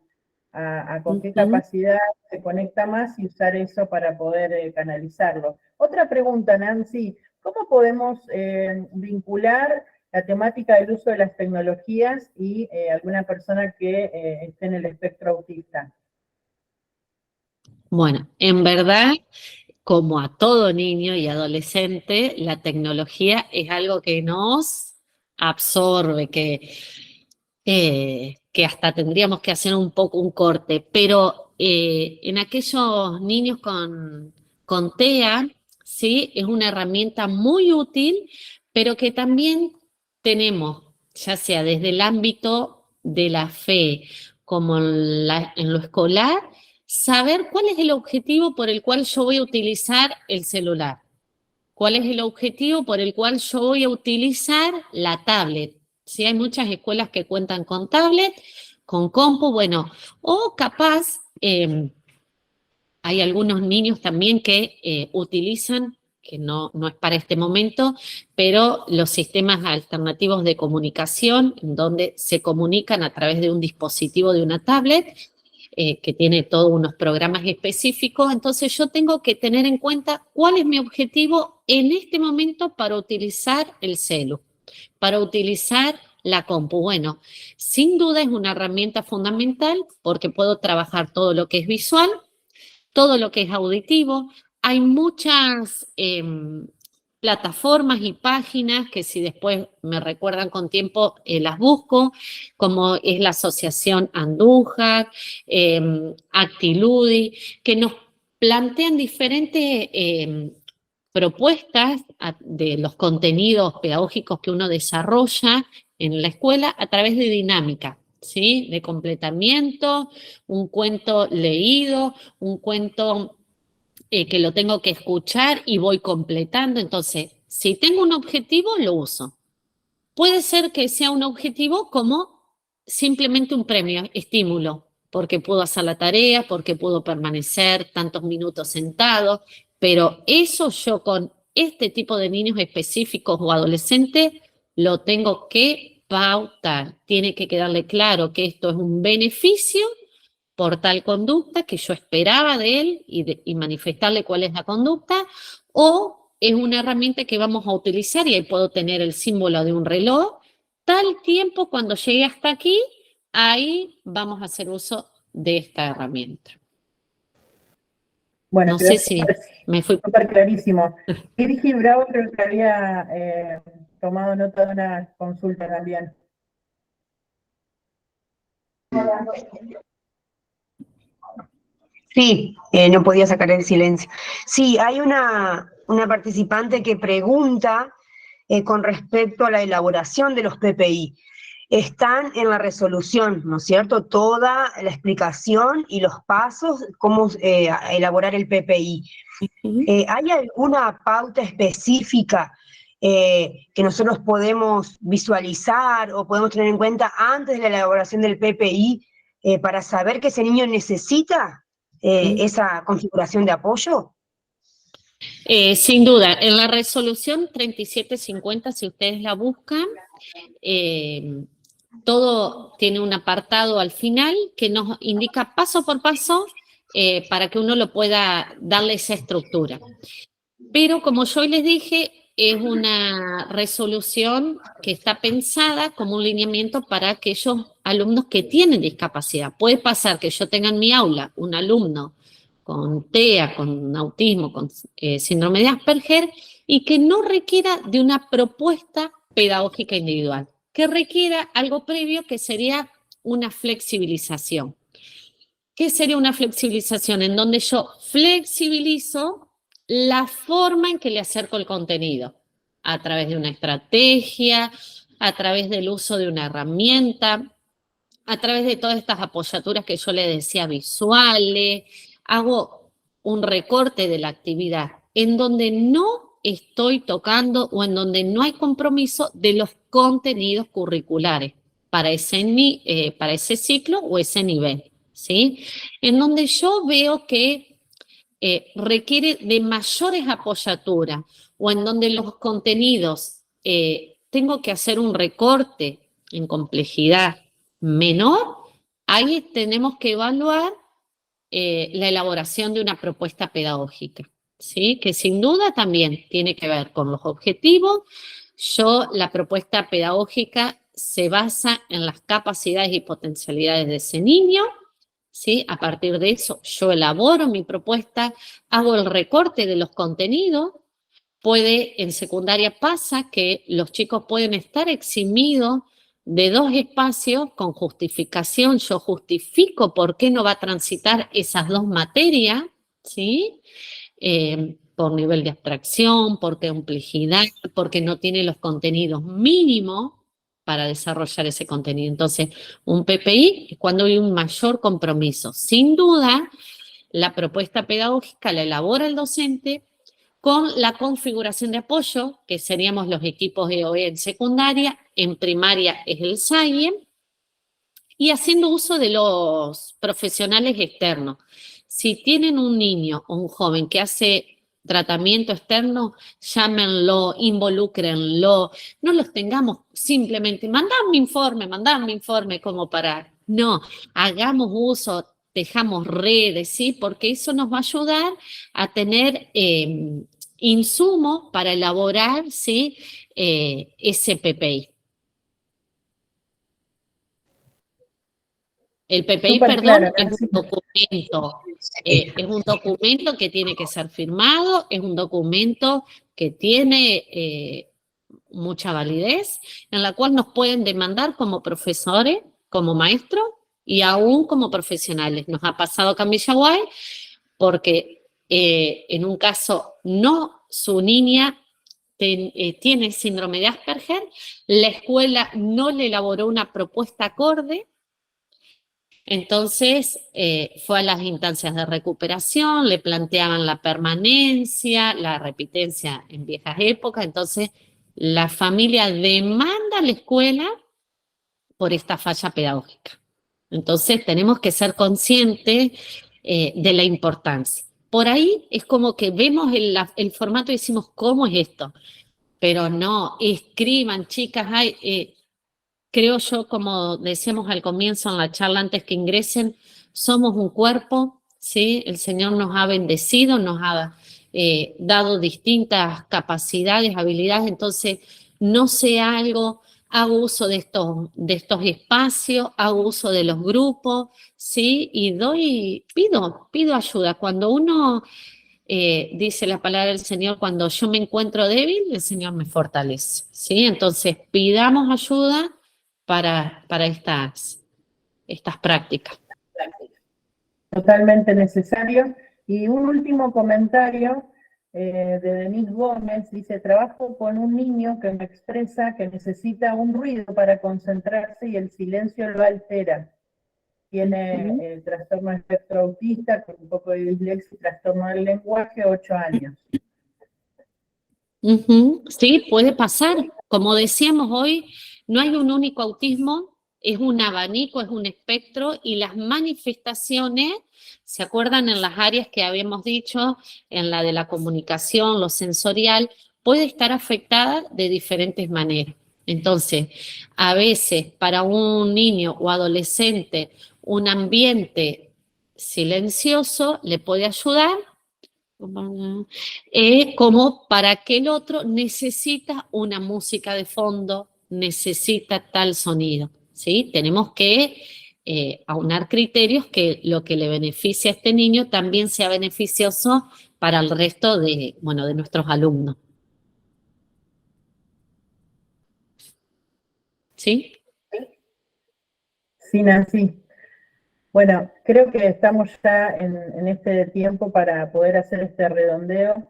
a con qué capacidad se conecta más y usar eso para poder canalizarlo. Otra pregunta, Nancy, ¿cómo podemos vincular la temática del uso de las tecnologías y alguna persona que esté en el espectro autista? Bueno, en verdad, como a todo niño y adolescente, la tecnología es algo que nos absorbe, que hasta tendríamos que hacer un poco un corte, pero en aquellos niños con TEA, ¿sí? Es una herramienta muy útil, pero que también tenemos, ya sea desde el ámbito de la fe como en lo escolar, saber cuál es el objetivo por el cual yo voy a utilizar el celular, cuál es el objetivo por el cual yo voy a utilizar la tablet. Sí, hay muchas escuelas que cuentan con tablet, con compu, bueno, o capaz hay algunos niños también que utilizan, que no es para este momento, pero los sistemas alternativos de comunicación, en donde se comunican a través de un dispositivo de una tablet, que tiene todos unos programas específicos. Entonces yo tengo que tener en cuenta cuál es mi objetivo en este momento para utilizar el celu, para utilizar la compu. Bueno, sin duda es una herramienta fundamental porque puedo trabajar todo lo que es visual, todo lo que es auditivo. Hay muchas plataformas y páginas que si después me recuerdan con tiempo, las busco, como es la Asociación Andújar, Actiludi, que nos plantean diferentes propuestas de los contenidos pedagógicos que uno desarrolla en la escuela a través de dinámica, ¿sí? De completamiento, un cuento leído, un cuento que lo tengo que escuchar y voy completando. Entonces, si tengo un objetivo, lo uso. Puede ser que sea un objetivo como simplemente un premio, estímulo, porque puedo hacer la tarea, porque puedo permanecer tantos minutos sentado, pero eso yo con este tipo de niños específicos o adolescentes lo tengo que pautar. Tiene que quedarle claro que esto es un beneficio por tal conducta que yo esperaba de él y manifestarle cuál es la conducta, o es una herramienta que vamos a utilizar y ahí puedo tener el símbolo de un reloj, tal tiempo cuando llegue hasta aquí, ahí vamos a hacer uso de esta herramienta. Bueno, no sé si me fui. Súper clarísimo. Virgi Bravo creo que había tomado nota de una consulta también. Sí, no podía sacar el silencio. Sí, hay una participante que pregunta con respecto a la elaboración de los PPI. Están en la resolución, ¿no es cierto? Toda la explicación y los pasos, cómo elaborar el PPI. ¿Hay alguna pauta específica que nosotros podemos visualizar o podemos tener en cuenta antes de la elaboración del PPI para saber que ese niño necesita esa configuración de apoyo? Sin duda, en la resolución 3750, si ustedes la buscan, todo tiene un apartado al final que nos indica paso por paso para que uno lo pueda darle esa estructura. Pero como yo les dije, es una resolución que está pensada como un lineamiento para aquellos alumnos que tienen discapacidad. Puede pasar que yo tenga en mi aula un alumno con TEA, con autismo, con síndrome de Asperger, y que no requiera de una propuesta pedagógica individual, que requiera algo previo que sería una flexibilización. ¿Qué sería una flexibilización? En donde yo flexibilizo la forma en que le acerco el contenido, a través de una estrategia, a través del uso de una herramienta, a través de todas estas apoyaturas que yo le decía visuales, hago un recorte de la actividad en donde no estoy tocando o en donde no hay compromiso de los contenidos curriculares para ese ciclo o ese nivel, ¿sí? En donde yo veo que requiere de mayores apoyaturas o en donde los contenidos tengo que hacer un recorte en complejidad menor, ahí tenemos que evaluar la elaboración de una propuesta pedagógica, ¿sí? Que sin duda también tiene que ver con los objetivos. La propuesta pedagógica se basa en las capacidades y potencialidades de ese niño, ¿sí? A partir de eso, yo elaboro mi propuesta, hago el recorte de los contenidos. En secundaria pasa que los chicos pueden estar eximidos de 2 espacios con justificación. Yo justifico por qué no va a transitar esas 2 materias, ¿sí? Por nivel de abstracción, por complejidad, porque no tiene los contenidos mínimos para desarrollar ese contenido. Entonces, un PPI es cuando hay un mayor compromiso. Sin duda, la propuesta pedagógica la elabora el docente con la configuración de apoyo, que seríamos los equipos EOE en secundaria, en primaria es el SAIEM, y haciendo uso de los profesionales externos. Si tienen un niño o un joven que hace tratamiento externo, llámenlo, involúcrenlo, no los tengamos simplemente, mandame informe, como para, no, hagamos uso, dejamos redes, ¿sí? Porque eso nos va a ayudar a tener insumos para elaborar, ¿sí? Ese PPI. El PPI, Súper claro, perdón, es Nancy. un documento. Es un documento que tiene que ser firmado, es un documento que tiene mucha validez, en la cual nos pueden demandar como profesores, como maestros y aún como profesionales. Nos ha pasado acá en Villaguay porque en un caso su niña tiene síndrome de Asperger, la escuela no le elaboró una propuesta acorde. Entonces, fue a las instancias de recuperación, le planteaban la permanencia, la repitencia en viejas épocas. Entonces, la familia demanda a la escuela por esta falla pedagógica. Entonces, tenemos que ser conscientes de la importancia. Por ahí es como que vemos el formato y decimos, ¿cómo es esto? Pero no, escriban, chicas, creo yo, como decíamos al comienzo en la charla antes que ingresen, somos un cuerpo, ¿sí? El Señor nos ha bendecido, nos ha dado distintas capacidades, habilidades, entonces no sea algo, hago uso de estos espacios, hago uso de los grupos, ¿sí? Y pido ayuda. Cuando uno dice la palabra del Señor, cuando yo me encuentro débil, el Señor me fortalece, ¿sí? Entonces pidamos ayuda para estas prácticas. Totalmente necesario. Y un último comentario de Denise Gómez, dice, trabajo con un niño que me expresa que necesita un ruido para concentrarse y el silencio lo altera. Tiene trastorno de espectro autista, con un poco de dislexia y trastorno del lenguaje, 8 años. Sí, puede pasar. Como decíamos hoy, no hay un único autismo, es un abanico, es un espectro, y las manifestaciones, ¿se acuerdan en las áreas que habíamos dicho? En la de la comunicación, lo sensorial, puede estar afectada de diferentes maneras. Entonces, a veces para un niño o adolescente, un ambiente silencioso le puede ayudar. como para que el otro necesita una música de fondo, necesita tal sonido, ¿sí? Tenemos que aunar criterios que lo que le beneficie a este niño también sea beneficioso para el resto de, bueno, de nuestros alumnos. ¿Sí? Sí, Nancy. Bueno, creo que estamos ya en este tiempo para poder hacer este redondeo.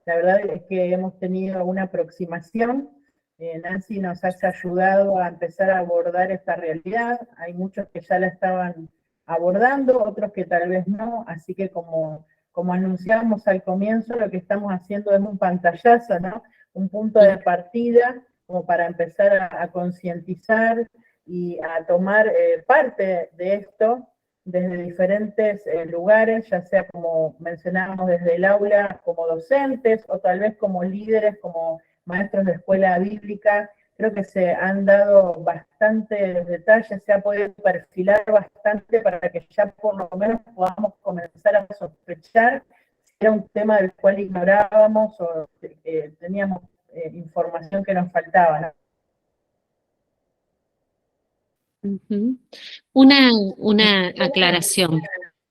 La verdad es que hemos tenido una aproximación. Nancy nos ha ayudado a empezar a abordar esta realidad. Hay muchos que ya la estaban abordando, otros que tal vez no. Así que como anunciamos al comienzo, lo que estamos haciendo es un pantallazo, ¿no? Un punto de partida como para empezar a concientizar y a tomar parte de esto desde diferentes lugares, ya sea como mencionábamos desde el aula como docentes o tal vez como líderes, como maestros de escuela bíblica. Creo que se han dado bastantes detalles, se ha podido perfilar bastante para que ya por lo menos podamos comenzar a sospechar si era un tema del cual ignorábamos o teníamos información que nos faltaba, ¿no? Una aclaración.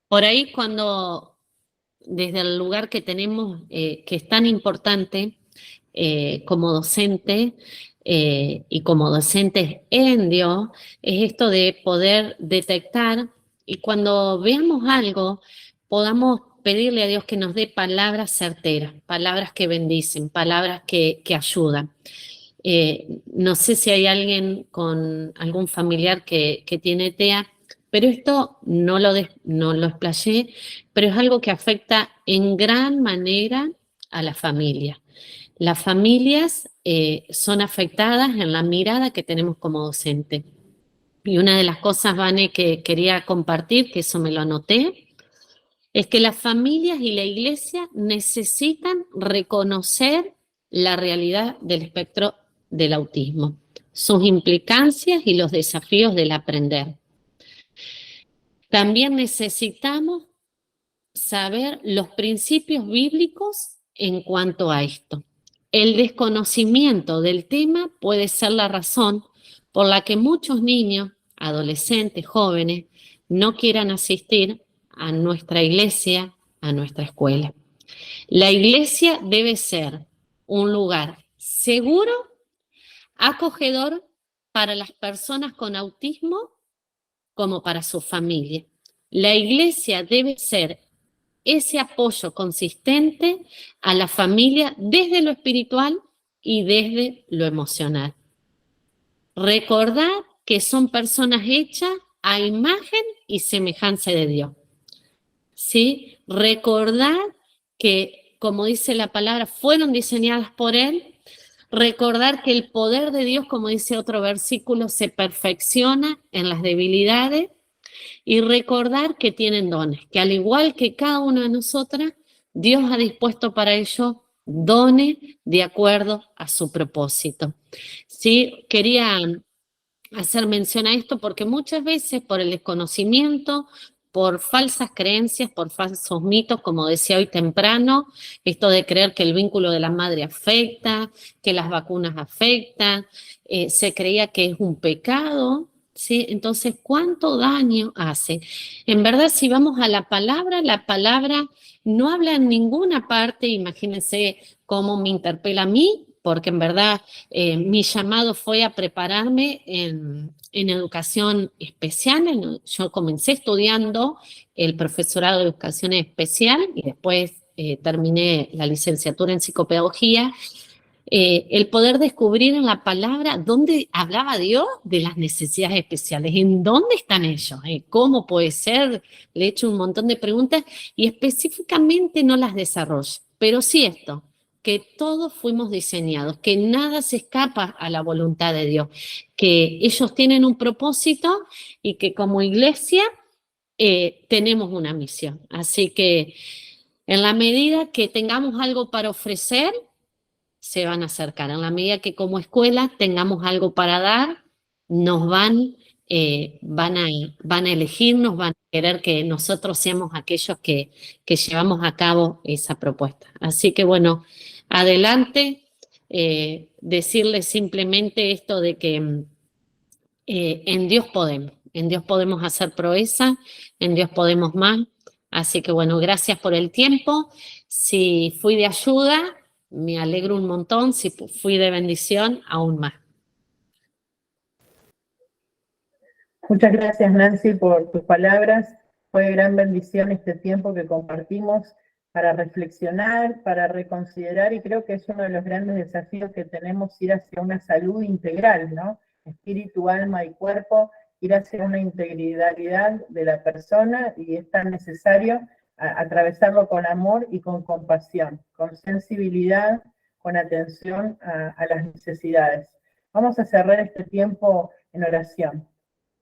Por ahí cuando, desde el lugar que tenemos, que es tan importante como docente y como docentes en Dios, es esto de poder detectar y cuando veamos algo, podamos pedirle a Dios que nos dé palabras certeras, palabras que bendicen, palabras que ayudan. No sé si hay alguien con algún familiar que tiene TEA, pero esto no lo explayé, pero es algo que afecta en gran manera a la familia. Las familias son afectadas en la mirada que tenemos como docente. Y una de las cosas, Vane, que quería compartir, que eso me lo anoté, es que las familias y la iglesia necesitan reconocer la realidad del espectro del autismo, sus implicancias y los desafíos del aprender. También necesitamos saber los principios bíblicos en cuanto a esto. El desconocimiento del tema puede ser la razón por la que muchos niños, adolescentes, jóvenes, no quieran asistir a nuestra iglesia, a nuestra escuela. La iglesia debe ser un lugar seguro, acogedor para las personas con autismo como para su familia. La iglesia debe ser ese apoyo consistente a la familia desde lo espiritual y desde lo emocional. Recordar que son personas hechas a imagen y semejanza de Dios. ¿Sí? Recordar que, como dice la palabra, fueron diseñadas por Él. Recordar que el poder de Dios, como dice otro versículo, se perfecciona en las debilidades. Y recordar que tienen dones, que al igual que cada una de nosotras, Dios ha dispuesto para ellos dones de acuerdo a su propósito. Sí, quería hacer mención a esto porque muchas veces por el desconocimiento, por falsas creencias, por falsos mitos, como decía hoy temprano, esto de creer que el vínculo de la madre afecta, que las vacunas afectan, se creía que es un pecado, ¿sí? Entonces, ¿cuánto daño hace? En verdad, si vamos a la palabra no habla en ninguna parte, imagínense cómo me interpela a mí, porque en verdad mi llamado fue a prepararme en educación especial. Yo comencé estudiando el profesorado de educación especial y después terminé la licenciatura en psicopedagogía. El poder descubrir en la palabra dónde hablaba Dios de las necesidades especiales, en dónde están ellos, cómo puede ser, le he hecho un montón de preguntas y específicamente no las desarrollo, pero sí esto, que todos fuimos diseñados, que nada se escapa a la voluntad de Dios, que ellos tienen un propósito y que como iglesia tenemos una misión. Así que en la medida que tengamos algo para ofrecer, se van a acercar. En la medida que como escuela tengamos algo para dar, nos van van a elegirnos, van a querer que nosotros seamos aquellos que llevamos a cabo esa propuesta. Así que bueno, adelante, decirles simplemente esto de que en Dios podemos hacer proeza, en Dios podemos más. Así que bueno, gracias por el tiempo. Si fui de ayuda, me alegro un montón. Si fui de bendición, aún más. Muchas gracias, Nancy, por tus palabras. Fue gran bendición este tiempo que compartimos para reflexionar, para reconsiderar, y creo que es uno de los grandes desafíos que tenemos, ir hacia una salud integral, ¿no? Espíritu, alma y cuerpo, ir hacia una integralidad de la persona, y es tan necesario atravesarlo con amor y con compasión, con sensibilidad, con atención a las necesidades. Vamos a cerrar este tiempo en oración.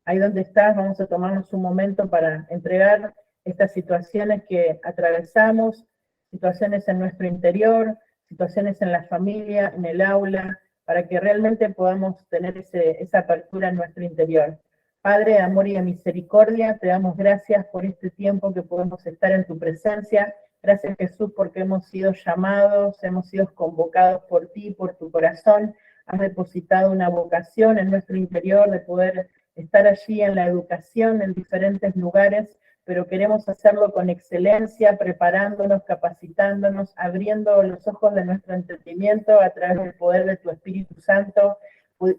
Ahí donde estás, vamos a tomarnos un momento para entregar estas situaciones que atravesamos, situaciones en nuestro interior, situaciones en la familia, en el aula, para que realmente podamos tener esa apertura en nuestro interior. Padre de amor y de misericordia, te damos gracias por este tiempo que podemos estar en tu presencia. Gracias, Jesús, porque hemos sido llamados, hemos sido convocados por ti, por tu corazón. Has depositado una vocación en nuestro interior de poder estar allí en la educación en diferentes lugares, pero queremos hacerlo con excelencia, preparándonos, capacitándonos, abriendo los ojos de nuestro entendimiento a través del poder de tu Espíritu Santo,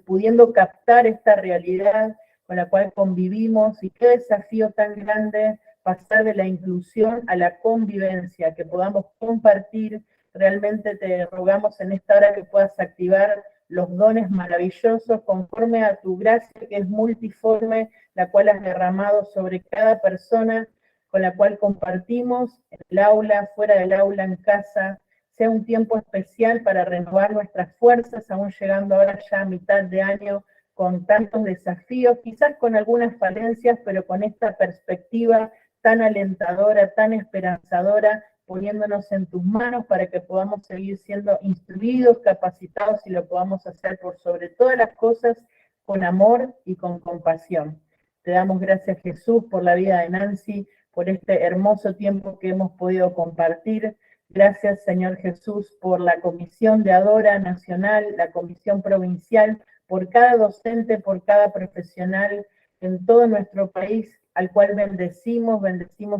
pudiendo captar esta realidad con la cual convivimos, y qué desafío tan grande pasar de la inclusión a la convivencia, que podamos compartir. Realmente te rogamos en esta hora que puedas activar los dones maravillosos conforme a tu gracia que es multiforme, la cual has derramado sobre cada persona con la cual compartimos, en el aula, fuera del aula, en casa. Sea un tiempo especial para renovar nuestras fuerzas, aún llegando ahora ya a mitad de año con tantos desafíos, quizás con algunas falencias, pero con esta perspectiva tan alentadora, tan esperanzadora, poniéndonos en tus manos para que podamos seguir siendo instruidos, capacitados, y lo podamos hacer por sobre todas las cosas con amor y con compasión. Te damos gracias, Jesús, por la vida de Nancy, por este hermoso tiempo que hemos podido compartir. Gracias, Señor Jesús, por la Comisión de Adora Nacional, la Comisión Provincial, por cada docente, por cada profesional en todo nuestro país, al cual bendecimos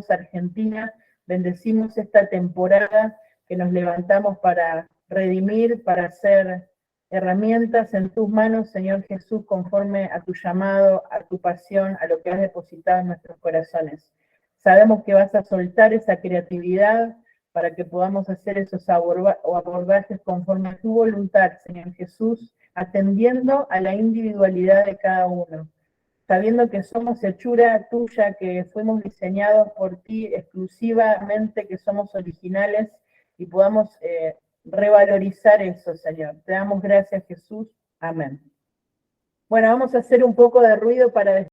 Argentina, bendecimos esta temporada que nos levantamos para redimir, para ser herramientas en tus manos, Señor Jesús, conforme a tu llamado, a tu pasión, a lo que has depositado en nuestros corazones. Sabemos que vas a soltar esa creatividad para que podamos hacer esos abordajes conforme a tu voluntad, Señor Jesús, atendiendo a la individualidad de cada uno, sabiendo que somos hechura tuya, que fuimos diseñados por ti exclusivamente, que somos originales, y podamos revalorizar eso, Señor. Te damos gracias, Jesús. Amén. Bueno, vamos a hacer un poco de ruido para